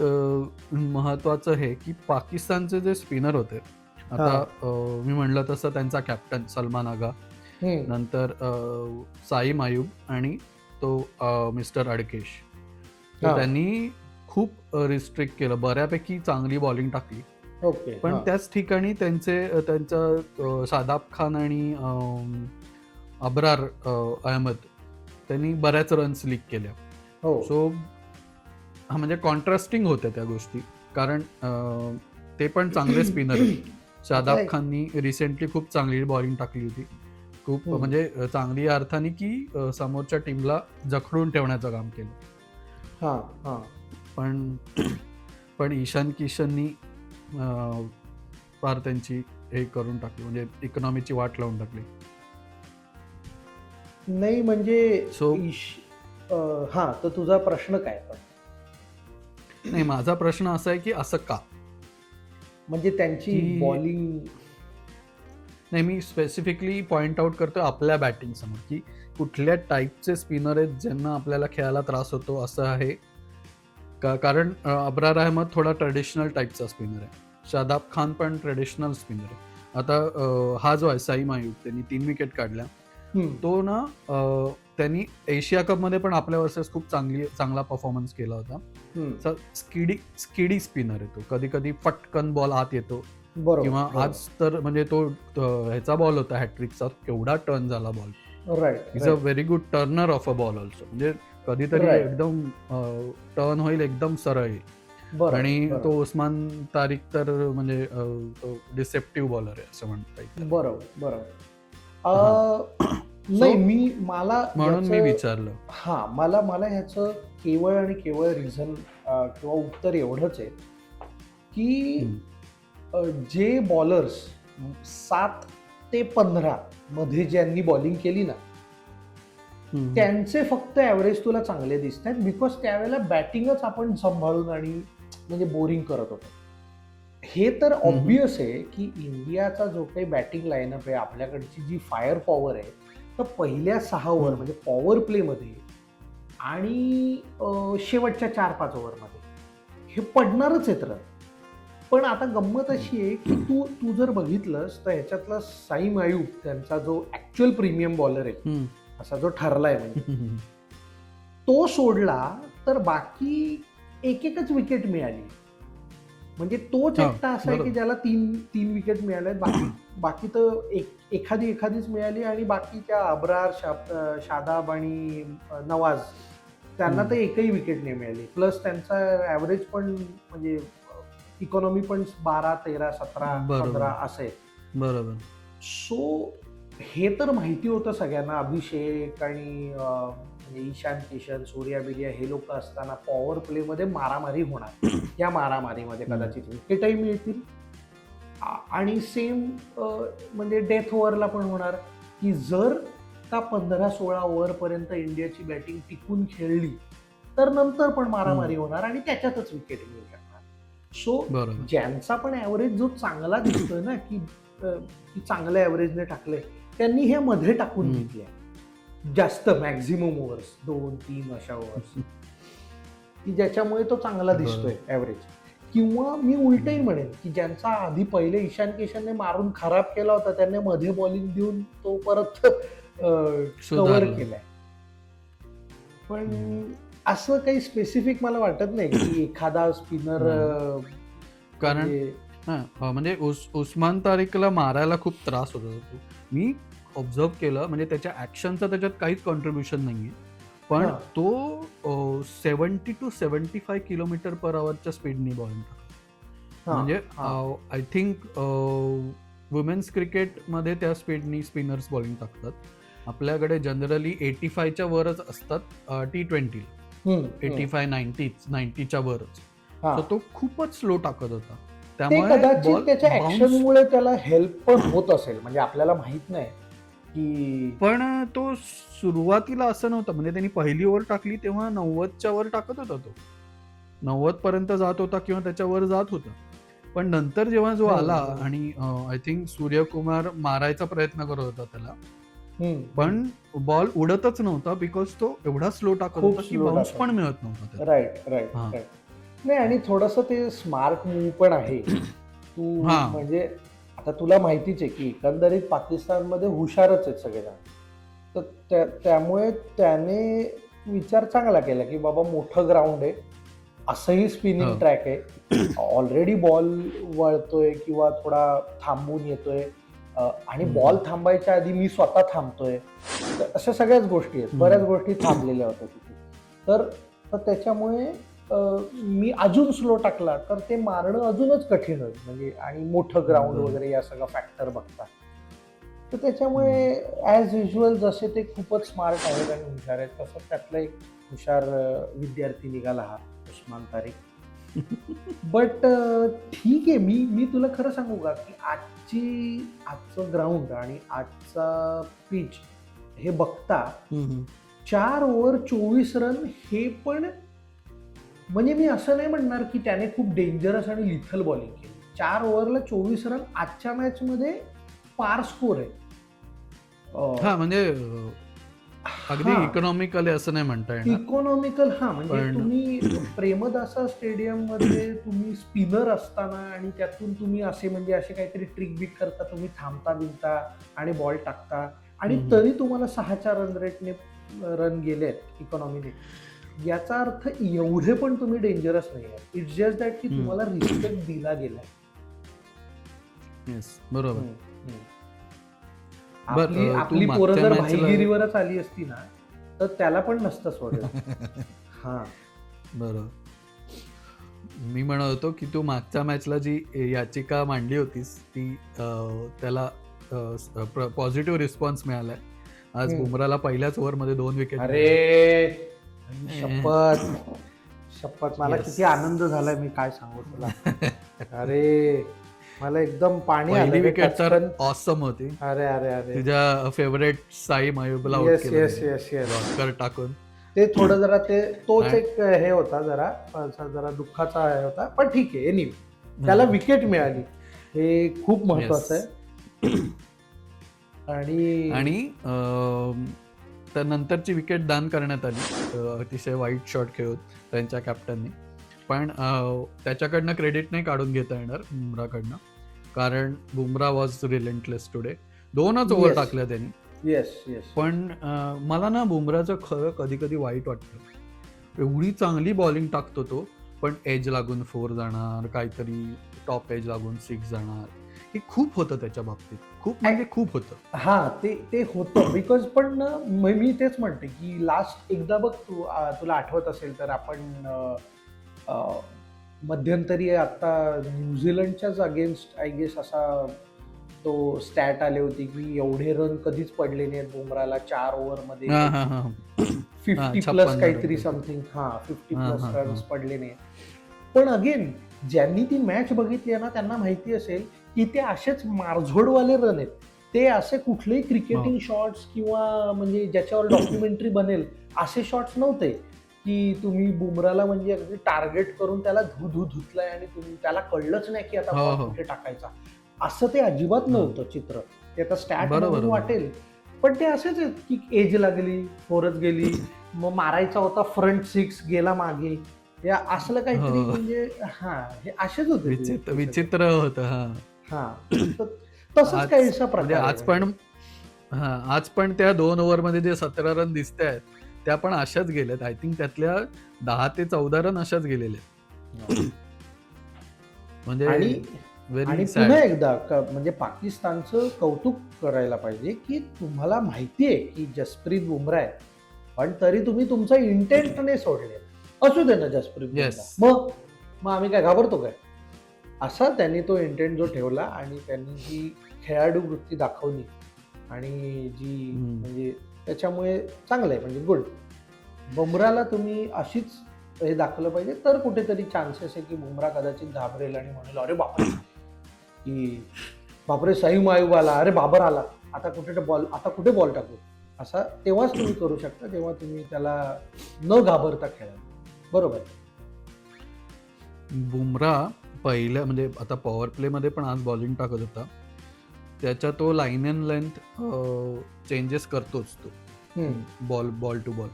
महत्वाचं हे की पाकिस्तानचे जे स्पिनर होते आता मी म्हणलं तसं त्यांचा कॅप्टन सलमान आगा, नंतर साई मायूब आणि तो मिस्टर अडकेश, तर त्यांनी खूप रिस्ट्रिक्ट केलं, बऱ्यापैकी चांगली बॉलिंग टाकली. ओके. पण त्याच ठिकाणी त्यांचा शादाब खान आणि अब्रार अहमद त्यांनी बऱ्याच रन्स लीक केल्या. सो हा म्हणजे कॉन्ट्रास्टिंग होत्या त्या गोष्टी, कारण ते पण चांगले स्पिनर. शादाब खाननी रिसेंटली खूप चांगली बॉलिंग टाकली होती, खूप म्हणजे चांगली अर्थाने की समोरच्या टीमला जखडून ठेवण्याचं काम केलं. पण ईशान किशननी फार त्यांची हे करून टाकली, म्हणजे इकॉनॉमीची वाट लावून टाकली. नाही म्हणजे हा, तर तुझा प्रश्न काय? पण नाही, माझा प्रश्न असा आहे की असं का, म्हणजे त्यांची बॉलिंग नाही, मी स्पेसिफिकली पॉइंट आउट करतो आपल्या बॅटिंग समोर की कुठल्या टाईपचे स्पिनर आहेत ज्यांना आपल्याला खेळायला त्रास होतो. असं आहे कारण अब्रार अहमद थोडा ट्रेडिशनल टाईपचा स्पिनर आहे, शादाब खान पण ट्रेडिशनल स्पिनर आहे. आता हा जो आहे साई मायूब, त्यांनी 3 विकेट काढल्या. तो ना त्यांनी एशिया कप मध्ये पण आपल्या वर्सेस खूप चांगला परफॉर्मन्स केला होता. स्किडी स्पिनर आहे तो, कधी कधी फटकन बॉल आत येतो, किंवा आज तर म्हणजे तो ह्याचा बॉल होता हॅट्रिकचा, केवढा टर्न झाला ball. Right, is a very good turner of a ball also, म्हणजे कधीतरी एकदम टर्न होईल एकदम सरळ. आणि तो उस्मान तारिक तर म्हणजे डिसेप्टिव्ह बॉलर आहे असं म्हणता येईल. बरोबर. नाही, म्हणून मी विचारलं. मला ह्याचं केवळ आणि केवळ रिझन किंवा उत्तर एवढंच आहे की जे बॉलर्स 7 ते 15 मध्ये ज्यांनी बॉलिंग केली ना, त्यांचे फक्त ॲव्हरेज तुला चांगले दिसत आहेत, बिकॉज त्यावेळेला बॅटिंगच आपण सांभाळून आणि म्हणजे बोरिंग करत होतो. हे तर ऑब्वियस आहे की इंडियाचा जो काही बॅटिंग लाईनअप आहे, आपल्याकडची जी फायर पॉवर आहे, तर पहिल्या 6 ओव्हर म्हणजे पॉवर प्लेमध्ये आणि शेवटच्या 4-5 ओव्हरमध्ये हे पडणारच आहेत रन. पण आता गंमत अशी आहे की तू जर बघितलंस तर ह्याच्यातला साई मायूब, त्यांचा जो ऍक्च्युअल प्रीमियम बॉलर आहे असा जो ठरलाय, म्हणजे तो सोडला तर बाकी एकच विकेट मिळाली. म्हणजे तोच एकटा असा आहे की ज्याला 3 विकेट मिळाल्या, बाकी तर एखादीच मिळाली. आणि बाकीच्या अब्रार, शादाब आणि नवाज, त्यांना तर एकही विकेट नाही मिळाली. प्लस त्यांचा ॲव्हरेज पण म्हणजे इकॉनॉमी पण 12, 13, 17, 15 असं आहे. बरोबर. सो हे तर माहिती होतं सगळ्यांना. अभिषेक आणि ईशान किशन, सूर्या बिर्या हे लोक असताना पॉवर प्ले मध्ये मारामारी होणार. या मारामारीमध्ये कदाचित विकेटही मिळतील, आणि सेम म्हणजे डेथ ओव्हरला पण होणार की जर का 15-16 ओव्हर पर्यंत इंडियाची बॅटिंग टिकून खेळली तर नंतर पण मारामारी होणार आणि त्याच्यातच विकेट मिळू शकणार. सो ज्यांचा पण ॲव्हरेज जो चांगला दिसतोय ना की चांगल्या ॲव्हरेजने टाकले, त्यांनी हे मध्ये टाकून घेतले जास्त मॅक्झिमम ओव्हर्स, 2-3 अशा ओव्हर्स, की ज्याच्यामुळे तो चांगला दिसतोय ॲव्हरेज. किंवा मी उलटही म्हणेन की ज्यांचा आधी पहिले ईशान किशनने मारून खराब केला होता, त्यांनी मध्ये बॉलिंग देऊन तो परत कव्हर केलाय. पण असं काही स्पेसिफिक मला वाटत नाही की एखादा स्पिनर, कारण म्हणजे उस्मान तारिकला मारायला खूप त्रास होत होता. मी ऑब्झर्व केलं, म्हणजे त्याच्या ऍक्शनचं त्याच्यात काहीच कॉन्ट्रीब्युशन नाहीये, पण तो 70 to 75 किलोमीटर पर आवरच्या स्पीडनी बॉलिंग टाकतो. म्हणजे आय थिंक वुमेन्स क्रिकेटमध्ये त्या स्पीडनी स्पिनर्स बॉलिंग टाकतात. आपल्याकडे जनरली 85च्या वरच असतात T20, 85-90च्या वरच. सो तो खूपच स्लो टाकत होता. त्यामुळे कदाचित त्याच्या ऍक्शनमुळे त्याला हेल्प पण होत असेल, म्हणजे आपल्याला माहित नाही की. पण तो सुरुवातीला असं नव्हतं, म्हणजे त्यांनी पहिली ओव्हर टाकली तेव्हा 90च्या वर टाकत होता, तो 90 पर्यंत जात होता किंवा त्याच्या वर जात होता. पण नंतर जेव्हा जो हो, आला हो. आणि आय थिंक सूर्यकुमार मारायचा प्रयत्न करत होता त्याला, पण हम्म. बॉल उडतच नव्हता बिकॉज तो एवढा स्लो टाकत खूप होता की स्लो बाउन्स पण टाकत. मिळत नव्हता त्याला. राईट, राईट, हा राईट. नाही, आणि थोडंसं ते स्मार्ट मूव्ह पण आहे. तू हा म्हणजे आता तुला माहितीच आहे की एकंदरीत पाकिस्तानमध्ये हुशारच आहेत सगळेजण. तर त्यामुळे त्याने विचार चांगला केला की बाबा मोठं ग्राउंड आहे, असंही हो स्पिनिंग ट्रॅक आहे, ऑलरेडी बॉल वळतोय किंवा थोडा थांबून येतोय, आणि बॉल हम्म, थांबायच्या आधी मी स्वतः थांबतोय. तर अशा सगळ्याच गोष्टी आहेत, बऱ्याच हम्म, गोष्टी थांबलेल्या होत्या तिथे. तर तर त्याच्यामुळे मी अजून स्लो टाकला तर ते मारणं अजूनच कठीण होईल, म्हणजे आणि मोठं ग्राउंड बरं. वगैरे या सगळं फॅक्टर बघता. तर हम्म. त्याच्यामुळे ॲज युजल जसे ते खूपच स्मार्ट आहेत आणि हुशार आहेत, तसं त्यातला एक हुशार विद्यार्थी निघाला हा उस्मान तारिक. बट ठीक आहे, मी मी तुला खरं सांगू का की आजचं ग्राउंड आणि आजचा पिच हे बघता हम्म. 4 ओव्हर 24 रन हे पण, म्हणजे मी असं नाही म्हणणार की त्याने खूप डेंजरस आणि लिथल बॉलिंग केली. 4 ओव्हरला 24 रन आजच्या मॅचमध्ये पार स्कोर आहे. हा म्हणजे अगदी हा, इकॉनॉमिकल आहे असं नाही म्हणता येणार, इकॉनॉमिकल. हा, म्हणजे पण तुम्ही प्रेमदासा स्टेडियम मध्ये तुम्ही स्पिनर असताना आणि त्यातून तुम्ही असे म्हणजे असे काहीतरी ट्रिक बिक करता, तुम्ही थांबता बिनता आणि बॉल टाकता, आणि हम्म. तरी तुम्हाला 6च्या रन रेटने रन गेलेत इकॉनॉमीने, याचा अर्थ एवढे पण तुम्ही डेंजरस नाही आहे. इट्स जस्ट दॅट की तुम्हाला रिस्पेक्ट दिला गेलाय. येस बरोबर. हम्म, हम्म. बर आपली तू आपली पोरं मागच्या जर मॅचला भाईगिरीवरच आली असती ना, तर त्याला पण नसतं सोडलं. हा. बरोबर. मी म्हणत होतो की तू मागच्या मॅचला जी याचिका मांडली होतीस ती त्याला पॉझिटिव्ह रिस्पॉन्स मिळालाय. आज हम्म. बुमराला पहिल्याच ओव्हरमध्ये 2 विकेट अरे शपथ, शपथ, मला किती येस. आनंद झालाय, मी काय सांगू तुला. अरे मला एकदम पाणी पहिली आलं रे विकेट तर टचकन. ऑसम होती. अरे अरे अरे. तुझ्या फेवरेट साई मायुबला आउट येस, केलं येस, त्याने येस, येस. यॉर्कर टाकून. ते थोडं जरा तोच आणि- एक हे होता, जरा असा जरा दुःखाचा हे होता, पण ठीक आहे. एनिवे त्याला विकेट मिळाली, हे खूप महत्वाचं येस. आहे. आणि आणि त्यानंतरची विकेट दान करण्यात आली अतिशय वाईट शॉट खेळून त्यांच्या कॅप्टनने. पण त्याच्याकडनं क्रेडिट नाही काढून घेता येणार बुमराकडनं, कारण बुमरा वॉज रिलेंटलेस टुडे. 2च ओव्हर येस, टाकल्या त्यांनी. Yes, yes. पण मला ना बुमराचं खरं कधी कधी वाईट वाटतं. एवढी चांगली बॉलिंग टाकतो तो, पण एज लागून 4 जाणार, काहीतरी टॉप एज लागून 6 जाणार, हे खूप होतं त्याच्या बाबतीत. खूप म्हणजे खूप होतं. हा, ते होतं बिकॉज, पण ना मी तेच म्हणते की लास्ट एकदा बघ, तुला आठवत असेल तर आपण मध्यंतरी आता न्यूझीलंडच्याच अगेन्स्ट आय गेस असा तो स्टॅट आले होते की एवढे रन कधीच पडले नाहीत बुमराला 4 ओव्हरमध्ये, हा हा हा 50 56 प्लस काहीतरी रन. समथिंग. हा, 50 हा, प्लस हा, रन्स हा. पडले नाही. पण अगेन, ज्यांनी ती मॅच बघितली आहे ना, त्यांना माहिती असेल की ते असेच मारझोडवाले रन आहेत. ते असे कुठलेही क्रिकेटिंग शॉट्स किंवा म्हणजे ज्याच्यावर डॉक्युमेंटरी बनेल असे शॉट्स नव्हते की तुम्ही बुमराला म्हणजे अगदी टार्गेट करून त्याला धुतलाय आणि तुम्ही त्याला कळलंच नाही की आता हो, बॉल हो. कुठे टाकायचा. असं ते अजिबात नव्हतं चित्र. ते आता स्टॅट बरोबर, म्हणून बरोबर. वाटेल, पण ते असेच आहेत की एज लागली, 4च गेली, मग मारायचा होता फ्रंट 6 गेला मागे, या असलं काहीतरी, हो. म्हणजे हा, हे असेच होते ते सगळे. विचित्र होतं. हा हा, तर तसंच काहीसा म्हणजे प्रकार आहे आज पण आज पण त्या 2 ओव्हरमध्ये जे 17 रन दिसत आहेत त्या पण अशाच गेल्यात. आय थिंक त्यातल्या 10 ते 14 रन अशाच गेलेले आहेत. म्हणजे आणि व्हेरी सॅड. पुन्हा एकदा म्हणजे पाकिस्तानचं कौतुक करायला पाहिजे की तुम्हाला माहिती आहे की जसप्रीत बुमराह आहे, पण तरी तुम्ही तुमचा इंटेंटने सोडले. असू दे ना जसप्रीत बुमराह, मग आम्ही काय घाबरतो काय? असा त्यांनी तो इंटेंट जो ठेवला आणि त्यांनी जी खेळाडू वृत्ती दाखवली आणि जी म्हणजे त्याच्यामुळे चांगलं आहे, म्हणजे गुड. बुमराहला तुम्ही अशीच हे दाखवलं पाहिजे, तर कुठेतरी चान्सेस आहे की बुमराह कदाचित घाबरेल आणि म्हणेल अरे बापरे, की बापरे सईम आयुब आला, अरे बाबर आला, आता कुठे बॉल टाकू, असा तेव्हाच तुम्ही करू शकता जेव्हा तुम्ही त्याला न घाबरता खेळा. बरोबर. बुमराह पहिल्या म्हणजे आता पॉवर प्लेमध्ये पण आज बॉलिंग टाकत होता, त्याच्या तो लाईन अँड लेंथ चेंजेस करतोच तो बॉल टू बॉल.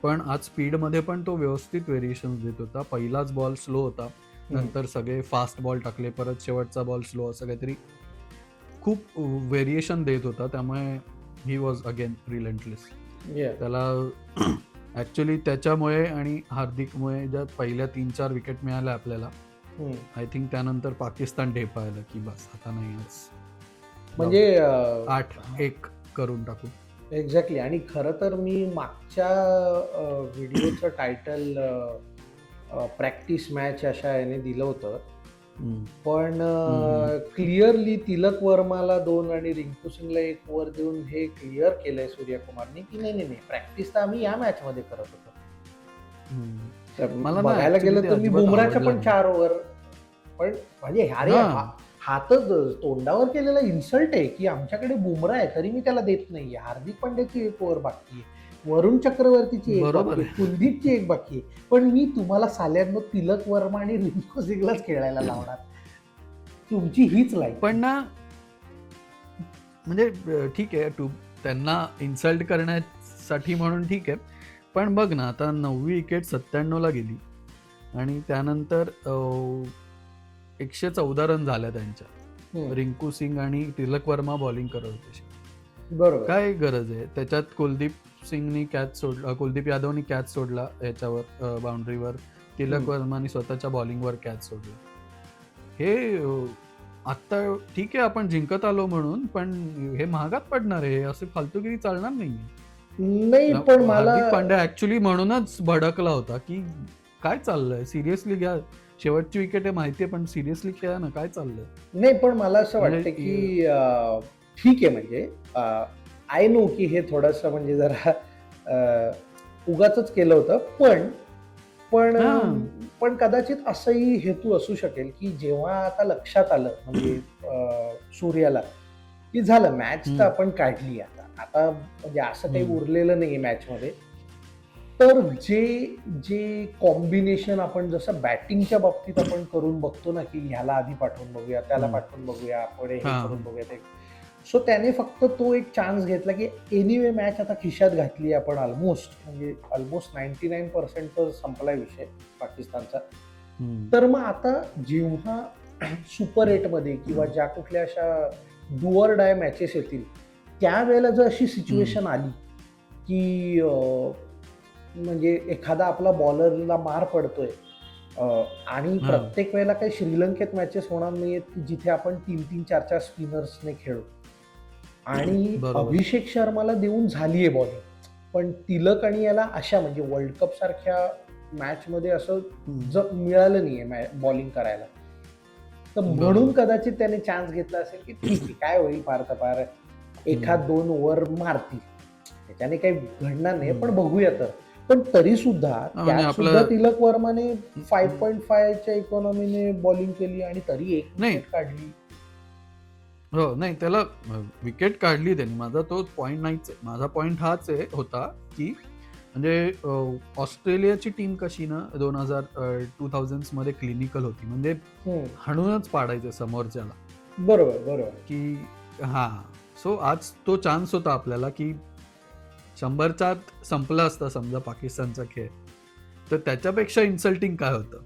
पण आज स्पीडमध्ये पण तो व्यवस्थित व्हेरिएशन देत होता. पहिलाच बॉल स्लो होता, नंतर सगळे फास्ट बॉल टाकले, परत शेवटचा बॉल स्लो, असं काहीतरी खूप व्हेरिएशन देत होता. त्यामुळे ही वॉज अगेन रिलेंटलेस. त्याला ऍक्च्युली त्याच्यामुळे आणि हार्दिकमुळे ज्या पहिल्या 3-4 विकेट मिळाल्या आपल्याला, आय थिंक त्यानंतर पाकिस्तान ढेपाळलं की बस आता नाही, म्हणजे 8-1 करून टाकू. एक्झॅक्टली. आणि खरं तर मी मागच्या व्हिडिओचं टायटल प्रॅक्टिस मॅच अशा याने दिलं होतं, पण क्लिअरली तिलक वर्माला 2 आणि रिंकू सिंगला 1 ओव्हर देऊन हे क्लिअर केलंय सूर्यकुमारने की नाही, प्रॅक्टिस तर आम्ही या मॅच मध्ये करत होतो. मला बघायला गेलं तर मी बुमराच्या पण 4 ओव्हर, पण म्हणजे हा तर तोंडावर केलेला इन्सल्ट आहे की आमच्याकडे बुमरा आहे तरी मी त्याला देत नाहीये. हार्दिक पांड्याची 1 ओव्हर बाकी आहे, वरुण चक्रवर्तीची 1 बाकी आहे, कुलदीपची 1 बाकी आहे, पण मी तुम्हाला साल्यांना तिलक वर्मा आणि रिंकू सिंगलाच खेळायला लावणार. तुमची हीच लाईन. पण ना म्हणजे ठीक आहे, त्यांना इन्सल्ट करण्यासाठी म्हणून ठीक आहे, पण बघ ना आता 9वी विकेट 97ला गेली आणि त्यानंतर 114 रन झाल्या त्यांच्या. रिंकू सिंग आणि तिलक वर्मा बॉलिंग करत होते. बरोबर. काय गरज आहे त्याच्यात? कुलदीप सिंगनी कॅच सोडला, कुलदीप यादवनी कॅच सोडला याच्यावर बाउंड्रीवर, तिलक वर्मानी स्वतःच्या बॉलिंगवर कॅच सोडला. हे आता ठीक आहे आपण जिंकत आलो म्हणून, पण हे महागात पडणार आहे, असे फालतूगिरी चालणार नाही. पण मला हार्दिक पांड्या ऍक्च्युली म्हणूनच भडकला होता की काय चाललंय, सिरियसली घ्या, शेवटची विकेट आहे माहितीये, पण सिरियसली खेळा ना, काय चाललंय. नाही, पण मला असं वाटतं की ठीक आहे, म्हणजे आय नो की हे थोडंसं म्हणजे जरा उगाचच केलं होतं, पण कदाचित असंही हेतू असू शकेल की जेव्हा आता लक्षात आलं म्हणजे सूर्याला की झालं मॅच तर आपण काढली, आता म्हणजे असं काही उरलेलं नाहीये मॅच मध्ये, तर जे कॉम्बिनेशन आपण जसं बॅटिंगच्या बाबतीत आपण करून बघतो ना की ह्याला आधी पाठवून बघूया, त्याला पाठवून बघूया, पुढे हे करून बघूया ते, सो त्याने फक्त तो एक चान्स घेतला की एनिवे मॅच आता खिशात घातली आपण ऑलमोस्ट 99% तर संपलाय विषय पाकिस्तानचा. तर मग आता जेव्हा सुपर 8 मध्ये किंवा ज्या कुठल्या अशा डू ऑर डाय मॅचेस येतील त्यावेळेला जर अशी सिच्युएशन आली की म्हणजे एखादा आपला बॉलरला मार पडतोय आणि प्रत्येक वेळेला काही श्रीलंकेत मॅचेस होणार नाहीयेत जिथे आपण 3-3, 4-4 स्पिनर्सने खेळू, आणि अभिषेक शर्माला देऊन झालीये बॉलिंग, पण तिलक आणि याला अशा म्हणजे वर्ल्ड कप सारख्या मॅच मध्ये असं मिळालं नाहीये बॉलिंग करायला, तर म्हणून कदाचित त्याने चान्स घेतला असेल की ठीक आहे काय होईल, फार तर फार 1-2 ओव्हर मारतील, त्याच्याने काही घडणार नाही, पण बघूया. तर पण तरी सुद्धा त्यात सुद्धा तिलक वर्माने 5.5च्या इकॉनॉमीने बॉलिंग केली आणि तरी 1 विकेट काढली. हो, नाही त्याला विकेट काढली त्यांनी, माझा तो पॉइंट नाहीच आहे. माझा पॉइंट हाच होता की म्हणजे ऑस्ट्रेलियाची टीम कशी ना 2000s मध्ये क्लिनिकल होती, म्हणजे हाणूनच पाडायचं समोरच्याला. बरोबर की सो आज तो चान्स होता आपल्याला की 100च्या आत संपला असता समजा पाकिस्तानचा खेळ, तर त्याच्यापेक्षा इन्सल्टिंग काय होतं.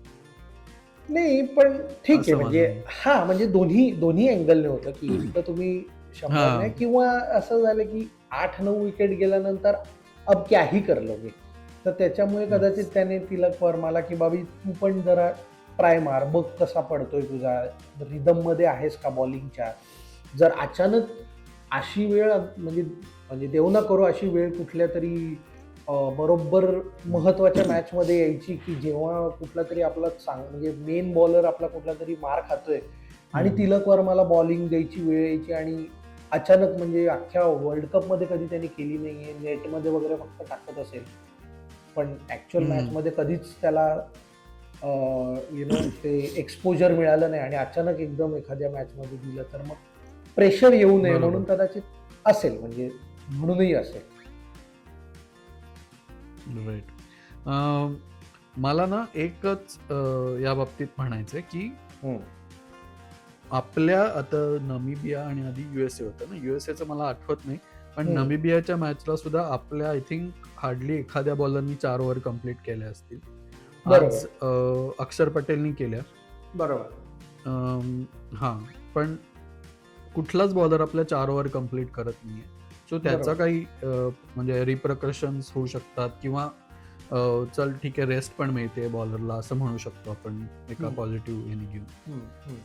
नाही, पण ठीक आहे, म्हणजे म्हणजे दोन्ही अँगलने होतं की इथं तुम्ही 100 किंवा असं झालं की 8-9 विकेट गेल्यानंतर अब क्याही कर लोगे, तर त्याच्यामुळे कदाचित त्याने तिलक वर्माला की बाबी तू पण जरा ट्राय मार, बघ कसा पडतोय, तुझा रिदम मध्ये आहेस का बॉलिंगच्या, जर अचानक अशी वेळ म्हणजे देऊ ना करू अशी वेळ कुठल्या तरी बरोबर महत्वाच्या मॅच मध्ये यायची की जेव्हा कुठला तरी आपला म्हणजे मेन बॉलर आपला कुठला तरी मार खातोय आणि तिलक वर्माला बॉलिंग द्यायची वेळ यायची, आणि अचानक म्हणजे अख्ख्या वर्ल्ड कप मध्ये कधी त्यांनी केली नाहीये, नेट मध्ये वगैरे फक्त टाकत असेल, पण ऍक्च्युअल मॅच मध्ये कधीच त्याला ते एक्सपोजर मिळालं नाही, आणि अचानक एकदम एखाद्या मॅच मध्ये दिलं तर मग प्रेशर येऊ नये म्हणून कदाचित असेल, म्हणजे म्हणूनही असेल. राईट. मला ना एकच या बाबतीत म्हणायचंय की हम्म. आपल्या आता नमिबिया आणि आधी युएसए होतं ना, युएसएचं मला आठवत नाही, पण हम्म. नमिबियाच्या मॅचला सुद्धा आपल्या आय थिंक हार्डली एखाद्या बॉलरनी 4 ओव्हर कंप्लीट केल्या असतील. आज अक्षर पटेलनी केल्या. बरोबर. हां, पण कुठलाच बॉलर आपल्या 4 ओव्हर कंप्लीट करत नाहीये. सो त्याचा बरोबर. काही म्हणजे रिप्रकशन्स होऊ शकतात किंवा चल ठीक आहे, रेस्ट पण मिळते बॉलरला असं म्हणू शकतो आपण एका पॉझिटिव्ह याने घेऊन.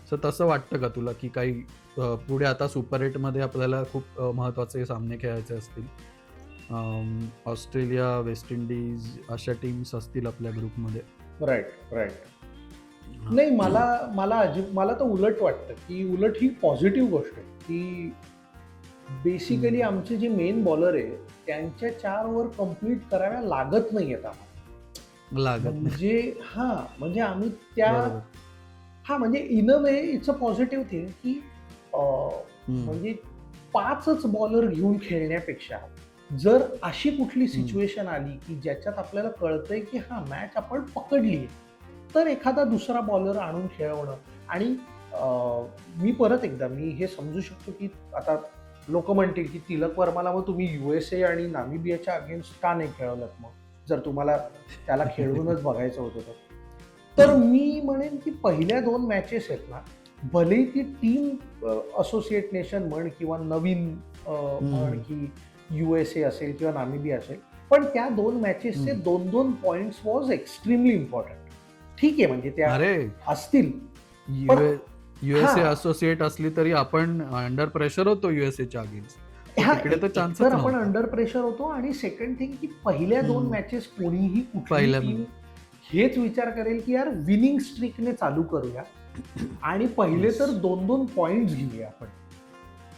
सो तसं वाटतं का तुला की काही पुढे आता सुपर 8 मध्ये आपल्याला खूप महत्त्वाचे सामने खेळायचे असतील? ऑस्ट्रेलिया, वेस्ट इंडिज अशा टीम्स असतील आपल्या ग्रुपमध्ये. राईट. नाही, मला तर उलट वाटतं की उलट ही पॉझिटिव्ह गोष्ट आहे की बेसिकली आमचे जे मेन बॉलर आहे त्यांच्या 4 ओव्हर कंप्लीट कराव्या लागत नाहीयेत आम्हाला. लागत नाही. म्हणजे आम्ही त्या बरोबर. म्हणजे in a way it's a positive thing की म्हणजे 5च बॉलर घेऊन खेळण्यापेक्षा जर अशी कुठली सिच्युएशन आली की ज्याच्यात आपल्याला कळतंय की मॅच आपण पकडली, तर एखादा दुसरा बॉलर आणून खेळवणं. आणि मी परत एकदा हे समजू शकतो की आता लोक म्हणतील की तिलक वर्माला मग तुम्ही युएसए आणि नामिबियाच्या अगेन्स्ट का नाही खेळवलं, मग जर तुम्हाला त्याला खेळूनच बघायचं होतं तर मी म्हणेन की पहिल्या 2 मॅचेस आहेत ना, भले ती टीम असोसिएट नेशन म्हण किंवा नवीन म्हण की युएसए असेल किंवा नामिबिया असेल, पण त्या 2 मॅचेसचे 2-2 पॉइंट्स वॉज एक्स्ट्रीमली इम्पॉर्टंट. ठीक आहे, म्हणजे त्या असतील, युएसए असोसिएट असली तरी आपण अंडर प्रेशर होतो युएसएच्या अगेन्स्ट. तिकडे तर चान्सच तर आपण अंडर प्रेशर होतो. आणि सेकंड थिंग की पहिल्या 2 मॅचेस कोणीही कुठली टीम हेच विचार करेल की यार विनिंग स्ट्रीकने चालू करूया आणि पहिले तर 2-2 पॉइंट्स घेऊया आपण.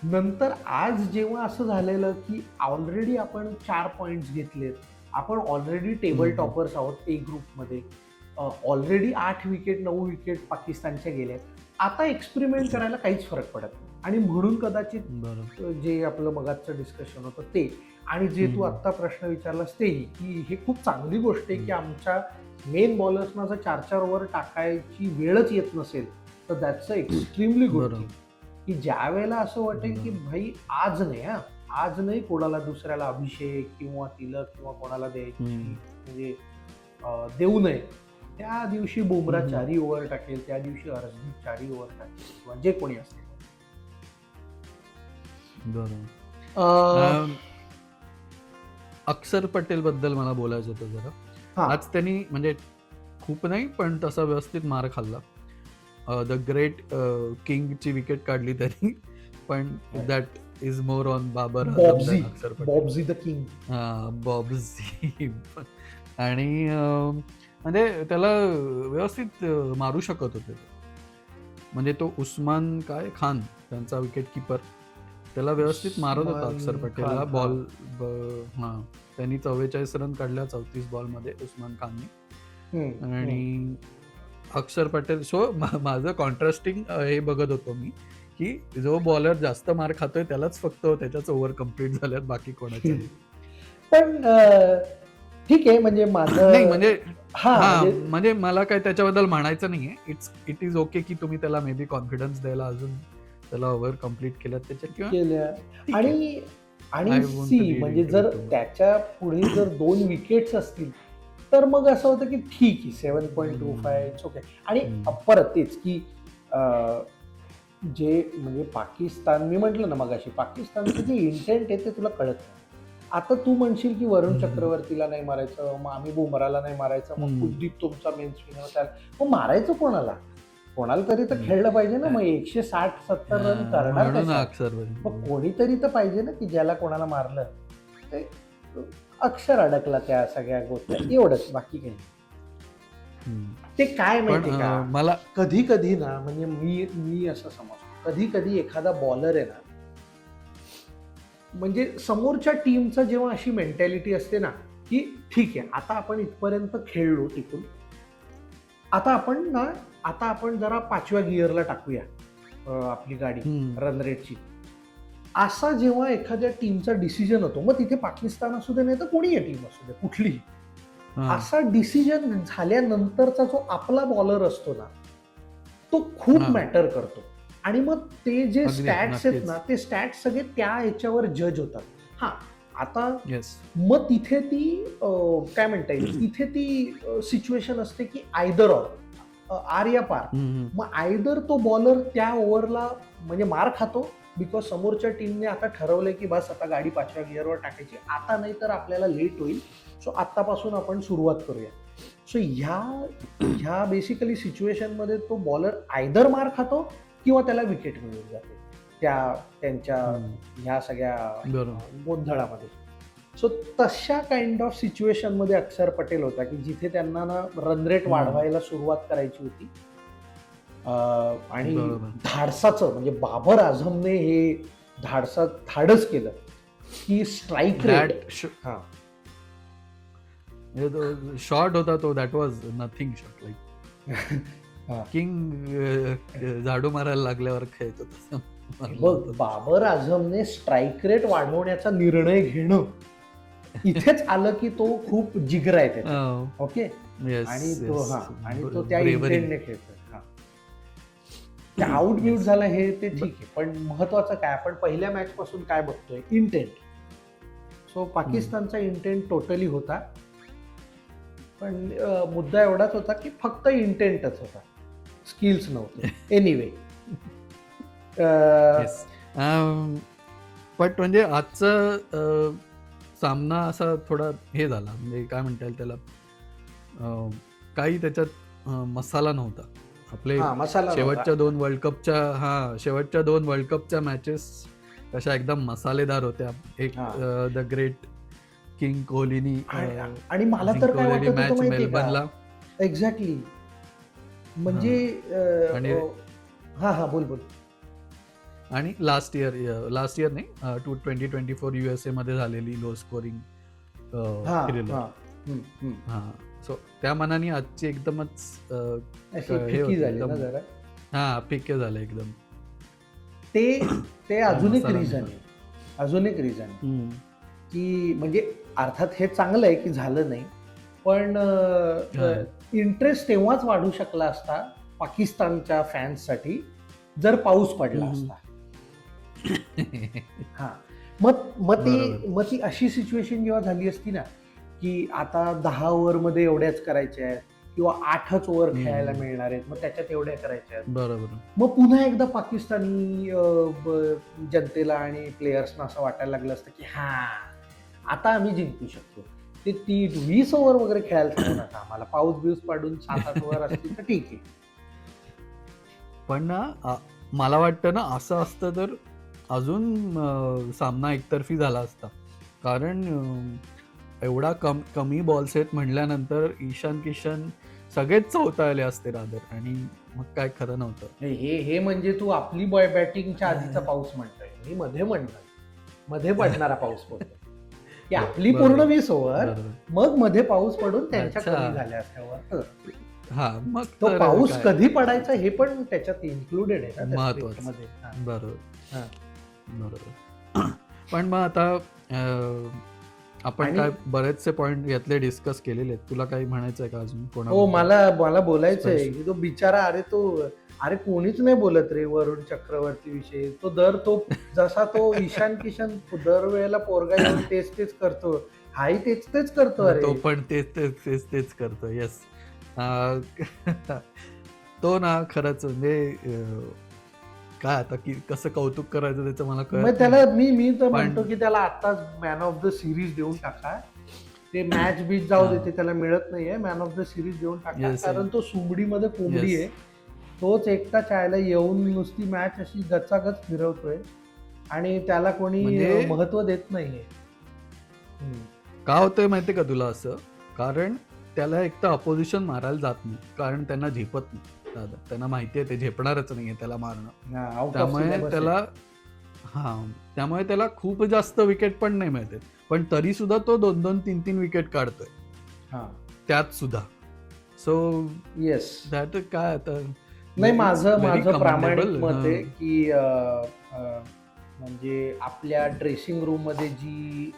नंतर आज जेव्हा असं झालेलं की ऑलरेडी आपण 4 पॉइंट्स घेतलेत, आपण ऑलरेडी टेबल टॉपर्स आहोत ए ग्रुपमध्ये, ऑलरेडी 8 विकेट 9 विकेट पाकिस्तानच्या गेल्या, आता एक्सपेरिमेंट करायला काहीच फरक पडत नाही. आणि म्हणून कदाचित जे आपलं मगाचं डिस्कशन होतं ते, आणि जे तू आत्ता प्रश्न विचारलास तेही, की हे खूप चांगली गोष्ट आहे की आमच्या मेन बॉलर्सना जर 4-4 ओव्हर टाकायची वेळच येत नसेल तर that's a extremely good thing. की ज्या वेळेला असं वाटेल की भाई आज नाही कोणाला दुसऱ्याला अभिषेक किंवा तिलक किंवा कोणाला द्यायची, म्हणजे देऊ नये, त्या दिवशी बुमरा 4 ओव्हर टाकेल, त्या दिवशी हर्षदीप 4 ओव्हर टाकेल किंवा जे कोणी असेल. बरोबर. अक्षर पटेल बद्दल मला बोलायचं होतं जरा. आज त्यांनी म्हणजे खूप नाही पण तसा व्यवस्थित मार खाल्ला. द ग्रेट किंगची विकेट काढली त्यांनी, पण दॅट इज मोर ऑन बाबर अक्षर पटेल. बॉब्झी द किंग. बॉब्झी. आणि म्हणजे त्याला व्यवस्थित मारू शकत होते. म्हणजे तो उस्मान खान त्यांचा विकेट किपर, त्याला व्यवस्थित मारत होता अक्षर पटेलला. बॉल त्यांनी 44 रन काढल्या 34 बॉलमध्ये उस्मान खानने. आणि अक्षर पटेल, सो माझं कॉन्ट्रास्टिंग हे बघत होतो मी की जो बॉलर जास्त मार खातोय त्यालाच फक्त त्याच्याच ओव्हर कम्प्लीट झाल्यात, बाकी कोणाच्या. पण ठीक आहे, म्हणजे माझं नाही म्हणजे मला काय त्याच्याबद्दल म्हणायचं नाहीये. इट इज ओके की तुम्ही त्याला मे बी कॉन्फिडन्स द्यायला अजून त्याला ओव्हर कम्प्लीट केल्यात त्याच्यात किंवा आणि सी म्हणजे जर त्याच्या पुढे जर 2 विकेट्स असतील तर मग असं होतं की ठीक आहे 7.25 इट्स ओके. आणि परत तेच की जे म्हणजे पाकिस्तान, मी म्हटलं ना मगाशी, पाकिस्तानचं जे इंटेंट आहे ते तुला कळत नाही. आता तू म्हणशील की वरुण चक्रवर्तीला नाही मारायचं, मग आम्ही बुमराला नाही मारायचं, मग कुलदीप तुमचा मेन स्पिनर, त्याला मग मारायचं कोणाला तरी तर खेळलं पाहिजे ना. मग 160-70 रन करणार, मग कोणीतरी तर पाहिजे ना की ज्याला कोणाला मारलं. ते अक्षर अडकला त्या सगळ्या गोष्टी, एवढंच, बाकी काही. ते काय माहिती का, मला कधी ना, म्हणजे मी असं समजतो, कधी एखादा बॉलर आहे ना, म्हणजे समोरच्या टीमचा जेव्हा अशी मेंटॅलिटी असते ना की ठीक आहे आता आपण इथपर्यंत खेळलो टिकून, आता आपण जरा 5व्या गिअरला टाकूया आपली गाडी रन रेटची, असा जेव्हा एखाद्या टीमचा डिसिजन होतो, मग तिथे पाकिस्तान असू दे नाही तर कोणीही टीम असू दे कुठलीही, असा डिसिजन झाल्यानंतरचा जो आपला बॉलर असतो ना, तो खूप हा. मॅटर करतो. आणि मग ते जे अगदी, स्टॅट्स आहेत नक्कीच. ना, ते स्टॅट्स सगळे त्या ह्याच्यावर जज होतात. हा, आता येस. मग तिथे ती काय म्हणता येईल, तिथे ती सिच्युएशन असते की आयदर आर या पार. मग आयदर तो बॉलर त्या ओव्हरला म्हणजे मार खातो, बिकॉज समोरच्या टीमने आता ठरवलंय की बस आता गाडी 5व्या गिअरवर टाकायची, आता नाही तर आपल्याला लेट होईल, सो आत्तापासून आपण सुरुवात करूया. सो ह्या बेसिकली सिच्युएशनमध्ये तो बॉलर आयदर मार खातो किंवा त्याला विकेट मिळून जाते त्यांच्या ह्या सगळ्या बरोबर. गोंधळामध्ये. सो तशा काइंड ऑफ सिच्युएशनमध्ये अक्षर पटेल होता की जिथे त्यांना ना रन रेट वाढवायला सुरुवात करायची होती. आणि बरोबर. धाडसाचं म्हणजे बाबर आझमने हे धाडस केलं की स्ट्राईक रेट. हा, शॉट होता तो, that was nothing shot, like king झाडू मारायला लागल्यावर खेळतो तसं बघ, बाबर आझमने स्ट्राईक रेट वाढवण्याचा निर्णय घेणं इथेच आलं की तो खूप जिगरा आहे त्याचा. ओके. आणि तो त्या इंटेंटने खेळतोय. आउट ब्यूट झाला हे ते ठीक आहे, पण महत्वाचं काय, आपण पहिल्या मॅच पासून काय बघतोय, इंटेंट. सो पाकिस्तानचा इंटेंट टोटली होता, पण मुद्दा एवढाच होता की फक्त इंटेंटच होता, स्किल्स नव्हते. एनिवे, बट म्हणजे आजचा सामना असा थोडा हे झाला, म्हणजे काय म्हणता येईल त्याला, काही त्याच्यात मसाला नव्हता. आपले शेवटच्या दोन वर्ल्ड कपच्या मॅचेस कशा एकदम मसालेदार होत्या. एक द ग्रेट किंग कोहलीनी आणि मला तर काय वाटत मॅच मेलबर्नला एक्झॅक्टली, म्हणजे हा बोल. आणि लास्ट इयर नाही, 2024 USA मध्ये झालेली लो स्कोरिंग सो त्या मनाने आजची एकदमच फिके झाले एकदम. ते अजून एक रिझन की म्हणजे अर्थात हे चांगलं आहे की झालं नाही, पण इंटरेस्ट तेव्हाच वाढू शकला असता पाकिस्तानच्या फॅन्ससाठी जर पाऊस पडला असता. मग ती अशी सिच्युएशन जेव्हा झाली असती ना की आता 10 ओव्हरमध्ये एवढ्याच करायच्या आहेत किंवा 8च ओव्हर खेळायला मिळणार आहेत, मग त्याच्यात एवढ्या करायच्या आहेत, बरोबर. मग पुन्हा एकदा पाकिस्तानी जनतेला आणि प्लेयर्सना असं वाटायला लागलं असतं की आता आम्ही जिंकू शकतो. ते 20 ओव्हर वगैरे खेळायला सांगू नका आम्हाला, पाऊस बिऊस पाडून 7-8 ओव्हर असतील तर ठीक आहे. पण ना मला वाटतं ना असं असतं तर अजून सामना एकतर्फी झाला असता, कारण एवढा कमी बॉल्स आहेत म्हटल्यानंतर ईशान किशन सगळेच चौथा आले असते रादर, आणि मग काय खरं नव्हतं. हे म्हणजे तू आपली बॅटिंगच्या आधीचा पाऊस म्हणतोय, मी मध्ये म्हणतोय, मध्ये पडणारा पाऊस बोलतोय की आपली पूर्ण 20 ओव्हर, मग मध्ये पाऊस पडून त्यांच्या कमी झाल्या असल्यावर मग तो पाऊस कधी पडायचा हे पण त्याच्यात इन्क्लुडेड आहे ना महत्वाचं. बरोबर. पण मग आता आपण काय बरेचसे पॉइंट यातले डिस्कस केलेले आहेत. तुला काही म्हणायचं आहे का अजून? हो, मला बोलायचं आहे की तो बिचारा, अरे कोणीच नाही बोलत रे वरुण चक्रवर्ती विषयी. तो जसा तो ईशान किशन दरवेळेला पोरगा येऊन तेच करतो, हाही तेच करतो. अरे तो पण तेच करतो. येस. तो ना खरंच म्हणजे काय आता की कसं कौतुक करायचं त्याचं मला कळत. त्याला मी तर म्हणतो की त्याला आताच मॅन ऑफ द सिरीज देऊन टाका. ते मॅच बीच जाऊ देते, त्याला मिळत नाहीये, मॅन ऑफ द सिरीज देऊन टाका. कारण तो सुंबडीमध्ये कोंबडी आहे. तोच एकटा चायला येऊन नुसती मॅच अशी गचागच फिरवतोय आणि त्याला कोणी महत्व देत नाहीये. का होतंय माहितीये का तुला असं? कारण त्याला एक तर अपोजिशन मारायला जात नाही, कारण त्यांना झेपत नाही. त्यांना माहिती आहे ते झेपणारच नाहीये त्याला मारणं. त्यामुळे त्याला खूप जास्त विकेट पण नाही मिळते, पण तरी सुद्धा तो 2-2, 3-3 विकेट काढतोय त्यात सुद्धा. सो येस, दॅट काय आता नाही, माझं प्रामाणिक मत आहे की म्हणजे आपल्या ड्रेसिंग रूम मध्ये जी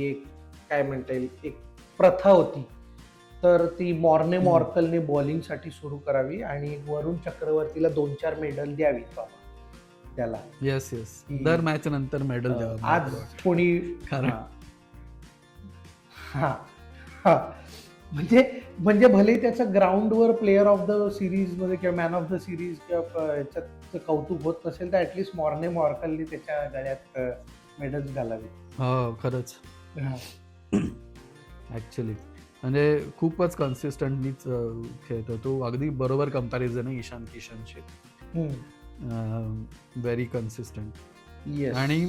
एक काय म्हणता येईल एक प्रथा होती तर ती मॉर्ने मॉर्कलने बॉलिंगसाठी सुरू करावी आणि वरुण चक्रवर्तीला 2-4 मेडल द्यावी बाबा त्याला. येस येस, दर मॅच नंतर मेडल द्यावं आज कोणी कारण हा हा म्हणजे म्हणजे भले त्याचं ग्राउंडवर प्लेअर ऑफ द सिरीज मध्ये किंवा मॅन ऑफ द सिरीज किंवा याच्यात कौतुक होत नसेल तर ऍटलिस्ट मॉर्ने मॉर्कलनी त्याच्या गळ्यात मेडल्स घालावी. हो खरंच ऍक्च्युली म्हणजे खूपच कन्सिस्टंटलीच खेळतो तो. अगदी बरोबर कंपॅरिझन आहे ईशान किशनशी, व्हेरी कन्सिस्टंट. Yes. आणि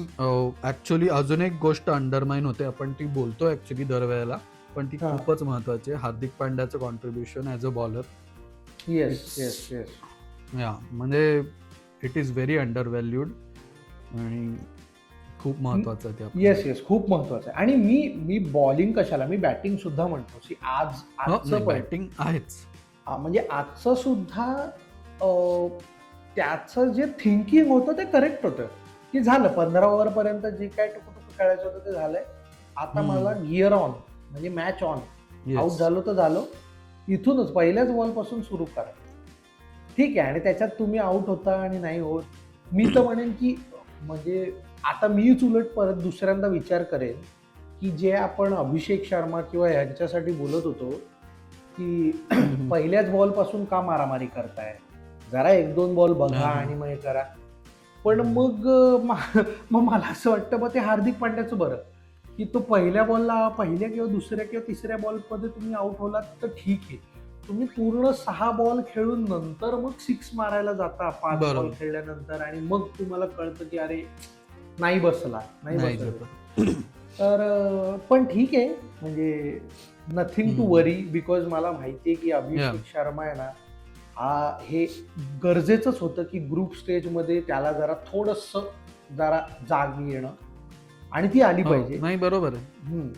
ऍक्च्युली अजून एक गोष्ट अंडरमाइन होते, आपण ती बोलतो ऍक्च्युली दरवेळेला, पण ती खूपच महत्वाची आहे. हार्दिक पांड्याचं contribution as a bowler. Yes yes yes या म्हणजे it is very undervalued आणि खूप महत्वाचं आहे ते. येस येस खूप महत्वाचं आहे. आणि मी बॉलिंग कशाला, मी बॅटिंग सुद्धा म्हणतो. आजचं बॅटिंग आहेच म्हणजे आजचं सुद्धा त्याचं जे थिंकिंग होतं ते करेक्ट होतं की झालं 15 ओव्हर पर्यंत जे काय टुकटुक खेळायचं होतं ते झालंय. आता मला गिअर ऑन म्हणजे मॅच ऑन. आउट झालो तर झालो, इथूनच पहिल्याच बॉल पासून सुरू करा. ठीक आहे. आणि त्याच्यात तुम्ही आउट होता आणि नाही होत, मी तर म्हणेन की म्हणजे आता मीच उलट परत दुसऱ्यांदा विचार करेन की जे आपण अभिषेक शर्मा किंवा ह्यांच्यासाठी बोलत होतो की पहिल्याच बॉल पासून का मारामारी करताय, जरा 1-2 बॉल बघा आणि मग हे करा. पण मग मला असं वाटतं मग ते हार्दिक पांड्याचं बरं की तो पहिल्या किंवा दुसऱ्या किंवा तिसऱ्या बॉलमध्ये तुम्ही आउट होलात तर ठीक आहे. तुम्ही पूर्ण 6 बॉल खेळून नंतर मग 6 मारायला जाता 5 बॉल खेळल्यानंतर आणि मग तुम्हाला कळतं की अरे नाही बसला. तर पण ठीक आहे म्हणजे नथिंग टू वरी, बिकॉज मला माहिती आहे की अभिषेक शर्मा आहे ना, हे गरजेचंच होतं की ग्रुप स्टेजमध्ये त्याला जरा जाग येणं आणि ती आली पाहिजे. नाही बरोबर आहे.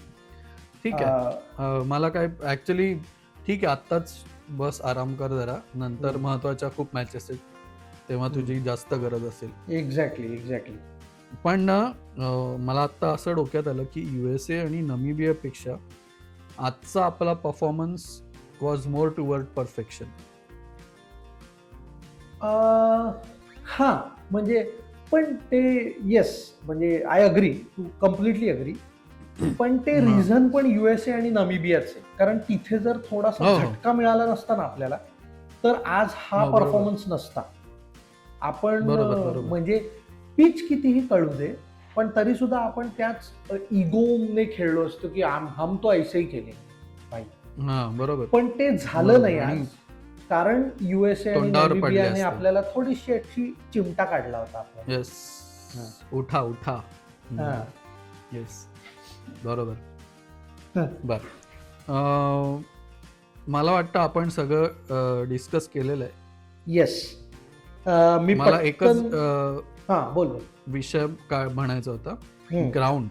ठीक आहे. मला काय ऍक्च्युली ठीक आहे, आत्ताच बस आराम कर जरा, नंतर महत्वाच्या खूप मॅचेस आहेत तेव्हा तुझी जास्त गरज असेल. एक्झॅक्टली. पण ना मला आत्ता असं डोक्यात आलं की USA आणि नमिबियापेक्षा आजचा आपला performance was more toward perfection. हा म्हणजे पण ते येस म्हणजे I agree, to completely agree. पण ते रिझन पण USA आणि नमिबियाचे, कारण तिथे जर थोडासा झटका मिळाला नसता ना आपल्याला तर आज हा परफॉर्मन्स नसता. आपण म्हणजे पिच कितीही कळू दे पण तरी सुद्धा आपण त्याच इगोने खेळलो असतो की हम तो ऐसेही केले भाई. बरोबर. पण ते झालं नाही आज, कारण USA आणि नमिबियाने आपल्याला थोडीशी अशी चिमटा काढला होता आपल्याला. येस, उठा. येस बरोबर. बर, मला वाटतं आपण सगळं डिस्कस केलेलं आहे. येस. मी मला एकच बोल विषय काय म्हणायचा होता, ग्राउंड.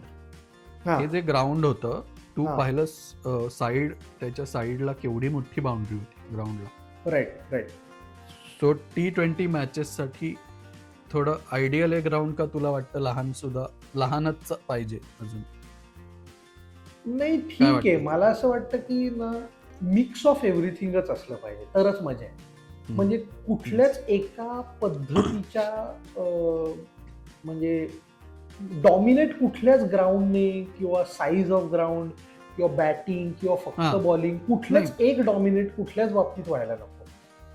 हे जे ग्राउंड होतं तू पाहिलं साईड, त्याच्या साईडला केवढी मोठी बाउंड्री होती ग्राउंडला. राईट. सो T20 मॅचेस साठी थोडं आयडियल आहे ग्राउंड का तुला वाटतं लहानच पाहिजे अजून? नाही ठीक आहे, मला असं वाटतं की ना मिक्स ऑफ एव्हरीथिंगच असलं पाहिजे तरच मजा आहे. म्हणजे कुठल्याच एका पद्धतीच्या म्हणजे डॉमिनेट कुठल्याच ग्राउंडने किंवा साईज ऑफ ग्राउंड किंवा बॅटिंग किंवा फक्त बॉलिंग कुठलंच एक डॉमिनेट कुठल्याच बाबतीत व्हायला नको.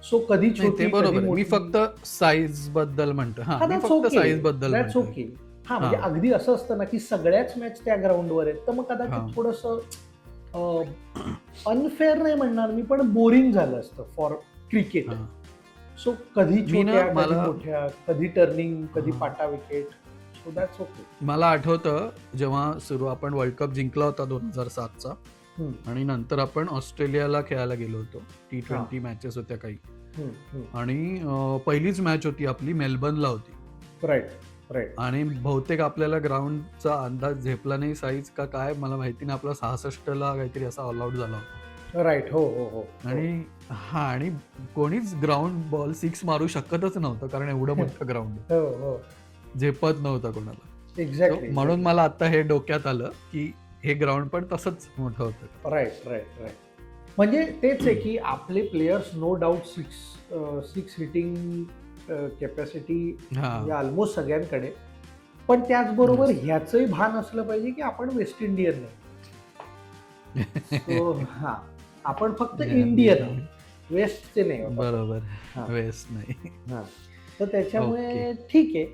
सो कधी छोटी, बरोबर, मी फक्त साईज बद्दल म्हणतो. साईज बद्दल ओके. म्हणजे अगदी असं असतं ना की सगळ्याच मॅच त्या ग्राउंडवर आहेत तर मग कदाचित थोडंसं अनफेअर नाही म्हणणार मी, पण बोरिंग झालं असतं फॉर क्रिकेट. सो कधी छोट्या कधी मोठ्या, कधी टर्निंग कधी पाटा विकेट. So that's okay. मला आठवतं जेव्हा आपण वर्ल्ड कप जिंकला होता 2007चा आणि नंतर आपण ऑस्ट्रेलियाला खेळायला गेलो होतो. T20 मॅचेस होत्या काही आणि पहिलीच मॅच होती आपली मेलबर्नला होती. राईट. आणि बहुतेक आपल्याला ग्राउंडचा अंदाज झेपला नाही, साईज का काय मला माहिती नाही. आपला 66ला काहीतरी असा ऑल आउट झाला होता. राईट. हो. आणि कोणीच ग्राउंड बॉल 6 मारू शकतच नव्हतं कारण एवढं मोठं ग्राउंड झेपत नव्हतं कोणाला. एक्झॅक्टली. म्हणून मला आता हे डोक्यात आलं की हे ग्राउंड पण तसंच मोठं होतं. राईट. म्हणजे तेच आहे की आपले players no doubt six hitting capacity हा म्हणजे ऑलमोस्ट सगळ्यांकडे, पण त्याचबरोबर Yes. ह्याचंही भान असलं पाहिजे की आपण वेस्ट इंडियन नाही. सो हा, आपण फक्त इंडियन आहोत, वेस्टचे नाही आहोत आपण. बरोबर, हा वेस्ट नाही. हा, तर ओके. त्याच्यामुळे ठीक आहे.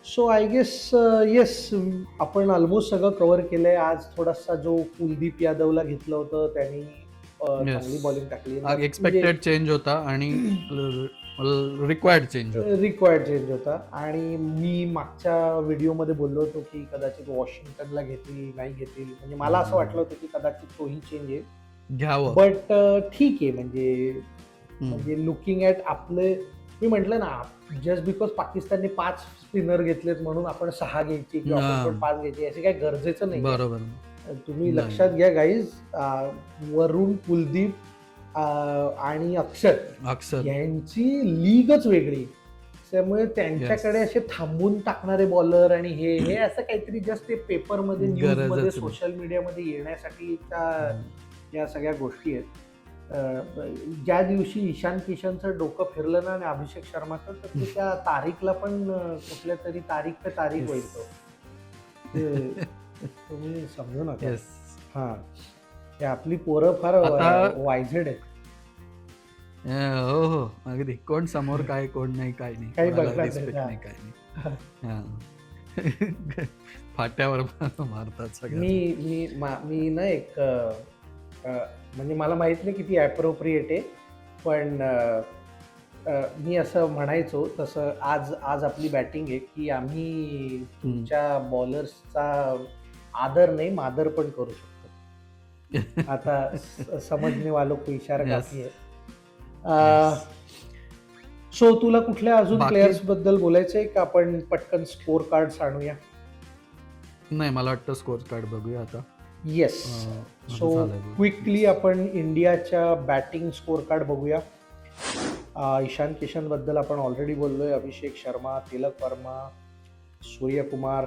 सो आय गेस येस, आपण ऑलमोस्ट सगळं कव्हर केलंय. आज थोडासा जो कुलदीप यादवला घेतलं होतं त्यांनी येस, चांगली बॉलिंग टाकली, म्हणजे एक्सपेक्टेड चेंज होता आणि रिक्वायर्ड चेंज होता. रिक्वायर्ड चेंज होता. आणि मी मागच्या व्हिडिओमध्ये बोललो होतो की कदाचित वॉशिंग्टनला घेतील, नाही घेतील, म्हणजे मला असं वाटलं होतं की कदाचित तोही चेंज येईल. घ्यावं. बट ठीक आहे, म्हणजे लुकिंग ॲट आपले, मी म्हटलं ना, जस्ट बिकॉज पाकिस्तानने 5 स्पिनर घेतलेत म्हणून आपण 6 घ्यायचे किंवा आपण पण 5 घ्यायचे, असे काही गरजेचं नाही. बरोबर. तुम्ही नाही. लक्षात घ्या गाईज, वरुण, कुलदीप आणि अक्षर यांची लीगच वेगळी, त्यामुळे त्यांच्याकडे असे थांबून टाकणारे बॉलर आणि हे असं काहीतरी जस्ट ते पेपरमध्ये, न्यूजमध्ये, गरजच नाही. सोशल मीडियामध्ये येण्यासाठीच्या या सगळ्या गोष्टी आहेत. ज्या दिवशी ईशान किशनचं डोकं फिरलं ना आणि अभिषेक शर्माचं, तर ते त्या तारीखला पण कुठल्या तरी तारीख पे तारीख होईल तो. तुम्ही समजू नका. येस. हा, ते आपली पोरं फार वायझेड आहेत. हो हो, अगदी. कोण समोर काय, कोण नाही, काय नाही, काही कोणाला बघणार रिस्पेक्ट नाही. नाही, काय नाही. हा. फाट्यावर मारतात सगळं. मी ना एक म्हणजे मला माहित नाही किती ॲप्रोप्रिएट आहे, पण मी असं म्हणायचो तसं आज आपली बॅटिंग आहे की आम्ही तुमच्या बॉलर्सचा आदर नाही, मादर पण करू शकतो. आता समजणे वालों को इशारा काफी आहे. सो तुला कुठल्या अजून प्लेयर्स बद्दल बोलायचंय का आपण पटकन स्कोर कार्ड आणूया? नाही, मला वाटतं स्कोर कार्ड बघूया आता. येस, सो क्विकली आपण इंडियाच्या बॅटिंग स्कोर कार्ड बघूया. ईशान किशन बद्दल आपण ऑलरेडी बोललोय. अभिषेक शर्मा, तिलक वर्मा, सूर्यकुमार,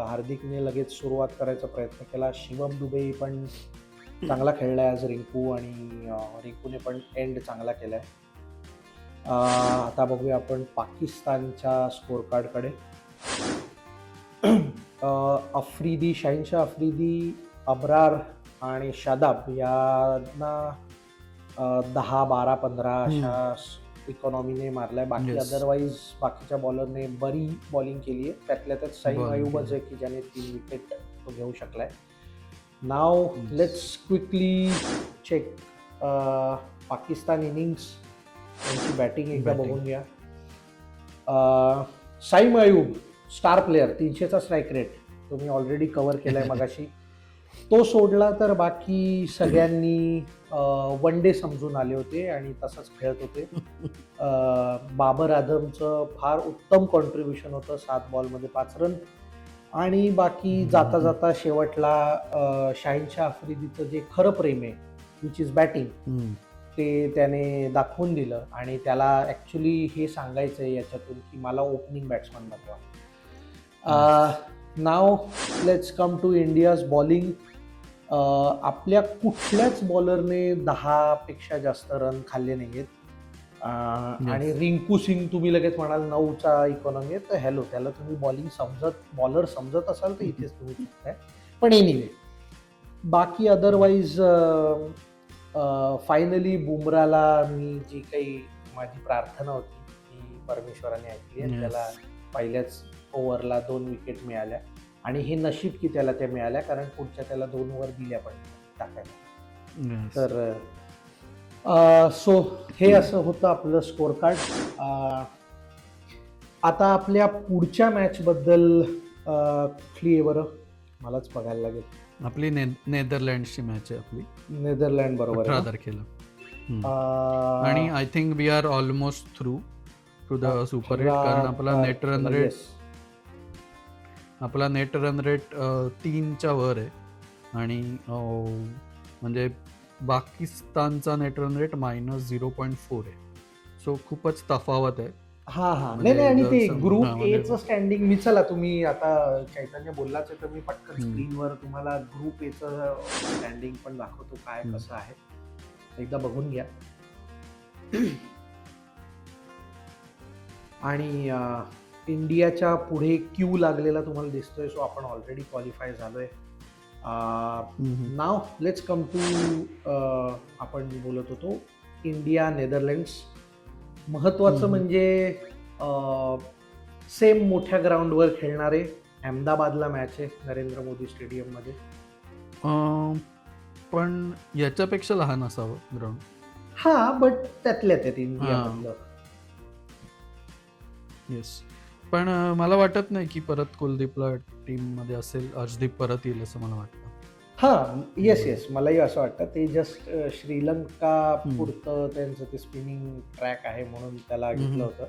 हार्दिकने लगेच सुरुवात करायचा प्रयत्न केला. शिवम दुबे पण चांगला खेळलाय आज. रिंकूने पण एंड चांगला केलाय. आता बघूया आपण पाकिस्तानच्या स्कोर कार्डकडे. आफ्रिदी, शाहीनशाह आफ्रिदी, अब्रार आणि शादाब यांना 10, 12, 15 अशा इकॉनॉमीने मारलाय. बाकी अदरवाईज बाकीच्या बॉलरने बरी बॉलिंग केली आहे. त्यातल्या त्यात साईम अयूबच आहे की ज्याने 3 विकेट तो घेऊ शकलाय. नाव let's quickly check Pakistan innings, त्यांची बॅटिंग एकदा बघून घ्या. साईम अयूब स्टार प्लेअर, 300चा स्ट्राईक रेट तुम्ही ऑलरेडी कव्हर केलाय मगाशी. तो सोडला तर बाकी सगळ्यांनी वन डे समजून आले होते आणि तसंच खेळत होते. बाबर आझमचं फार उत्तम कॉन्ट्रीब्युशन होतं, 7 बॉलमध्ये 5 रन. आणि बाकी जाता जाता शेवटला शाहीनशाह आफ्रिदीचं जे खरं प्रेम आहे, विच इज बॅटिंग, ते त्याने दाखवून दिलं. आणि त्याला ॲक्च्युली हे सांगायचं आहे याच्यातून की मला ओपनिंग बॅट्समन बनवा. नाव let's come to India's bowling. आपल्या कुठल्याच बॉलरने 10 पेक्षा जास्त रन खाल्ले नाही आहेत. आणि रिंकू सिंग तुम्ही लगेच म्हणाल 9चा इकॉनॉमी आहे, तर हॅलो, त्याला तुम्ही बॉलर समजत असाल तर इथेच तुम्ही चुकताय. पण एनिवे, बाकी अदरवाईज फायनली बुमराला मी जी काही माझी प्रार्थना होती ती परमेश्वराने ऐकली आहे. त्याला पहिल्याच ओव्हरला 2 विकेट मिळाल्या आणि हे नशीब की त्याला त्या मिळाल्या, कारण पुढच्या त्याला 2 ओव्हर दिल्या पण टाकायला. तर सो हे असं होतं आपलं स्कोर कार्ड. आता आपल्या पुढच्या मॅच बद्दल कुठली आहे बरं, मलाच बघायला लागेल. आपली नेदरलँडची मॅच आहे. आपली नेदरलँड बरोबर 18 तारखेला. आणि I think we are almost through to the super 8, कारण आपला नेट रन रेट 3च्या वर आहे. आणि म्हणजे पाकिस्तानचा नेट रन रेट -0.4 आहे. सो खूपच तफावत आहे. हा हा म्हणजे नाही आणि जर ते सम- ग्रुप हा, म्हणजे एचं स्टँडिंग मी चला तुम्ही आता चैतन्य बोललाच आहे तर मी पटकन हम्म. स्क्रीनवर तुम्हाला ग्रुप एचं स्टँडिंग पण दाखवतो काय हम्म. कसं आहे एकदा बघून घ्या. आणि इंडियाच्या पुढे क्यू लागलेला तुम्हाला दिसतोय. सो आपण ऑलरेडी क्वालिफाय झालोय. नाव लेट्स कम टू आपण बोलत होतो इंडिया नेदरलँड्स. महत्वाचं म्हणजे सेम मोठ्या ग्राउंडवर खेळणारे. अहमदाबादला मॅच आहे नरेंद्र मोदी स्टेडियम मध्ये. पण याच्यापेक्षा लहान असावं ग्राउंड. हा बट त्यातल्या त्यात इंडियामधलं. येस, पण मला वाटत नाही की परत कुलदीपला टीम मध्ये असेल. अर्शदीप परत येईल असं मला वाटतं. हा येस मलाही असं वाटतं. ते जस्ट श्रीलंका पुरतं त्यांचं ते स्पिनिंग ट्रॅक आहे म्हणून त्याला घेतलं होतं.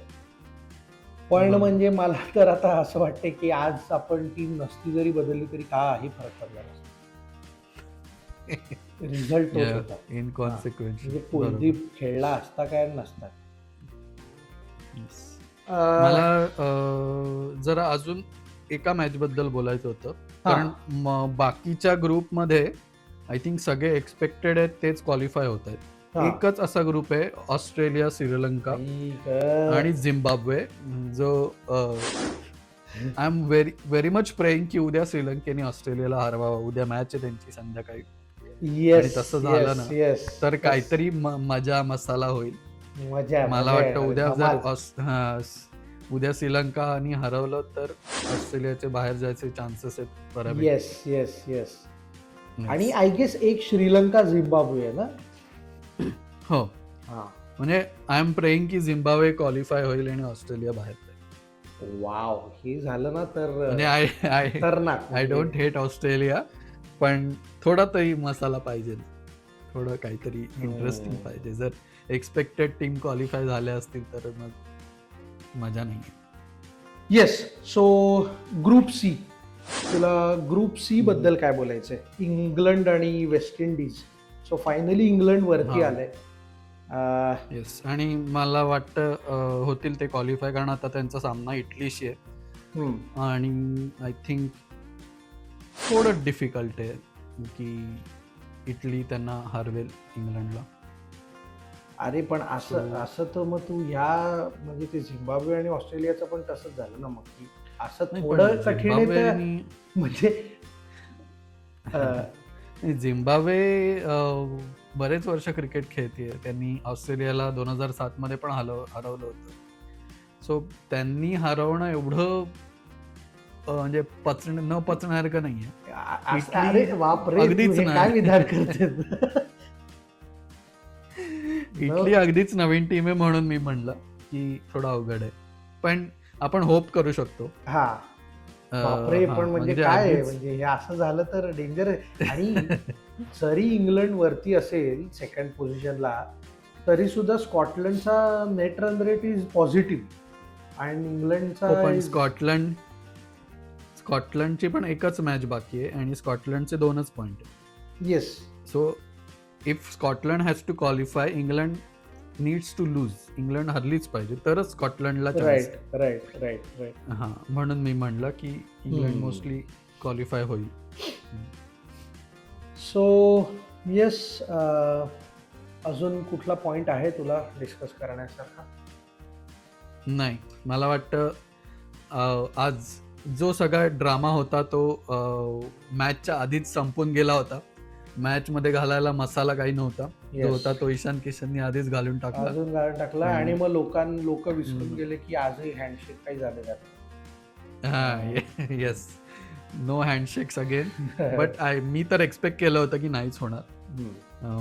पण म्हणजे मला तर आता असं वाटतं की आज आपण टीम नसती जरी बदलली तरी काही फरक पडला नसता. रिझल्ट तोच होता. इनकॉन्सिक्वेन्स. म्हणजे कुलदीप खेळला असता काय नसता. मला जरा अजून एका मॅच बद्दल बोलायचं होतं. कारण बाकीच्या ग्रुपमध्ये आय थिंक सगळे एक्सपेक्टेड आहेत तेच क्वालिफाय होत आहेत. एकच असा ग्रुप आहे ऑस्ट्रेलिया, श्रीलंका आणि झिम्बाब्वे, जो I am very much praying की उद्या श्रीलंकेने ऑस्ट्रेलियाला हरवावं. उद्या मॅच आहे त्यांची संध्याकाळी. आणि तसं झालं ना तर काहीतरी मजा मसाला होईल. मला वाटतं उद्या जर उद्या श्रीलंकाने हरवलं तर ऑस्ट्रेलियाचे बाहेर जायचे चान्सेस आहेत बऱ्यापैकी. येस आणि आय गेस एक श्रीलंका झिम्बाब्वे आहे ना. हो, म्हणजे आय एम प्रेइंग की झिम्बाब्वे क्वालिफाय होईल आणि ऑस्ट्रेलिया बाहेर जाईल. वाव, हे झालं ना तर म्हणजे आय डोंट हेट ऑस्ट्रेलिया, पण थोडा तरी मसाला पाहिजे, थोडं काहीतरी इंटरेस्टिंग पाहिजे. जर एक्सपेक्टेड टीम क्वालिफाय झाल्या असतील तर मग मजा नाही. येस, सो ग्रुप सी, तुला ग्रुप सी बद्दल काय बोलायचंय? इंग्लंड आणि West Indies. So finally England वरती आलंय. येस, आणि मला वाटतं होतील ते क्वालिफाय, कारण आता त्यांचा सामना इटलीशी आहे आणि आय थिंक थोडं डिफिकल्ट आहे की इटली त्यांना हरवेल इंग्लंडला. अरे पण असं तर मग तू ह्या म्हणजे ते झिम्बाब्वे आणि ऑस्ट्रेलियाचं पण तसंच झालं ना मग की असं थोडं कठीण आहे. म्हणजे झिम्बाब्वे बरेच वर्ष क्रिकेट खेळते. त्यांनी ऑस्ट्रेलियाला 2007 मध्ये पण हरवलं होतं. सो त्यांनी हरवणं एवढं म्हणजे न पचण्यासारखं नाहीये. अगदीच काय विधान करते. इटली अगदीच नवीन टीम आहे म्हणून मी म्हणलं की थोडं अवघड आहे, पण आपण होप करू शकतो. पण म्हणजे काय म्हणजे हे असं झालं तर डेंजर आहे. आणि जरी इंग्लंड वरती असेल सेकंड पोझिशनला तरी सुद्धा स्कॉटलंडचा net run rate is positive आणि इंग्लंडचा पण स्कॉटलंडची पण एकच मॅच बाकी आहे आणि स्कॉटलंडचे 2च पॉइंट आहे. Yes, so if Scotland has to qualify, England needs to lose. England हरलीच पाहिजे तरच स्कॉटलंडला चान्स. राईट. हा, म्हणून मी म्हणलं की इंग्लंड मोस्टली क्वालिफाय होईल. सो येस, अजून कुठला पॉइंट आहे तुला डिस्कस करण्यासारखा? नाही, मला वाटतं आज जो सगळा ड्रामा होता तो मॅचच्या आधीच संपून गेला होता. मॅच मध्ये घालायला मसाला काही नव्हता. जो होता तो ईशान किशनने आधीच घालून टाकला. आणि मग लोक विसरून गेले की आजही हँडशेक काही झाले. Yes, no handshakes again. But मी तर एक्सपेक्ट केलं होतं की नाहीच होणार.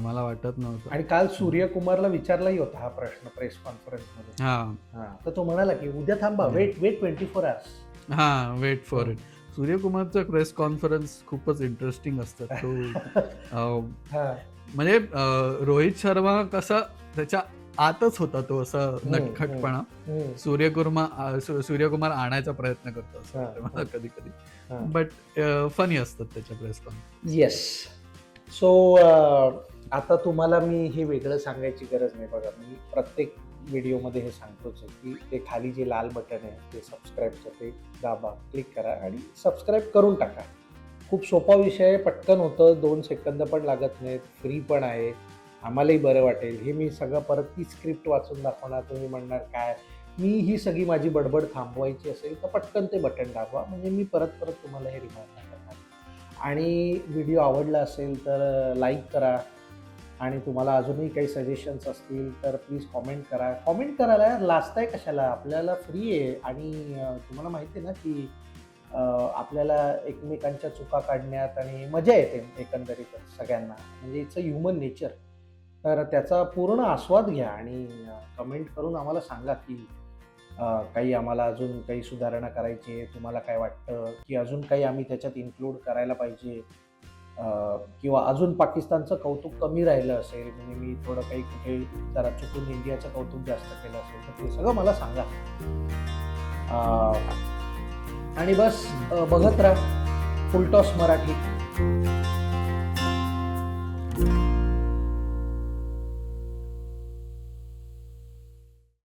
मला वाटत नव्हतं. आणि काल सूर्यकुमारला विचारलाही होता हा प्रश्न प्रेस कॉन्फरन्स मध्ये. तर तो म्हणाला की उद्या थांबा, wait 24 hours. Wait for it. सूर्यकुमारचं प्रेस कॉन्फरन्स खूपच इंटरेस्टिंग असतात. तो म्हणजे रोहित शर्मा कसा त्याच्या आतच होता तो असा नटखटपणा. सूर्यकुमार आणायचा प्रयत्न करतो असं मला कधी कधी. बट फनी असतात त्याच्या प्रेस कॉन्फरन्स. येस, सो आता तुम्हाला मी हे वेगळं सांगायची गरज नाही. बघा, मी प्रत्येक व्हिडिओमध्ये हे सांगतोच आहे की ते खाली जे लाल बटन आहे ते सबस्क्राईबचं ते दाबा, क्लिक करा आणि सबस्क्राईब करून टाका. खूप सोपा विषय आहे, पटकन होतं, 2 सेकंद पण लागत नाहीत, फ्री पण आहे. आम्हालाही बरं वाटेल. हे मी सगळं परत ती स्क्रिप्ट वाचून दाखवणार, तुम्ही म्हणणार काय? मी ही सगळी माझी बडबड थांबवायची असेल तर पटकन ते बटन दाबवा, म्हणजे मी परत तुम्हाला हे रिमाइंड नाही करणार. आणि व्हिडिओ आवडला असेल तर लाईक करा आणि तुम्हाला अजूनही काही सजेशन्स असतील तर प्लीज कॉमेंट करा. कॉमेंट करायला यार लाजताय कशाला? आपल्याला फ्री आहे आणि तुम्हाला माहिती आहे ना की आपल्याला एकमेकांच्या चुका काढण्यात आणि मजा येते एकंदरीतच सगळ्यांना, म्हणजे इट्स अ ह्युमन नेचर. तर त्याचा पूर्ण आस्वाद घ्या आणि कमेंट करून आम्हाला सांगा की काही आम्हाला अजून काही सुधारणा करायची आहे, तुम्हाला काय वाटतं की अजून काही आम्ही त्याच्यात इन्क्लूड करायला पाहिजे, किंवा अजून पाकिस्तानचं कौतुक कमी राहिलं असेल, म्हणजे मी थोडं काही कुठे जरा चुकून इंडियाचं कौतुक जास्त केलं असेल तर ते सगळं मला सांगा. आणि बस बघत राहा फुलटॉस मराठी.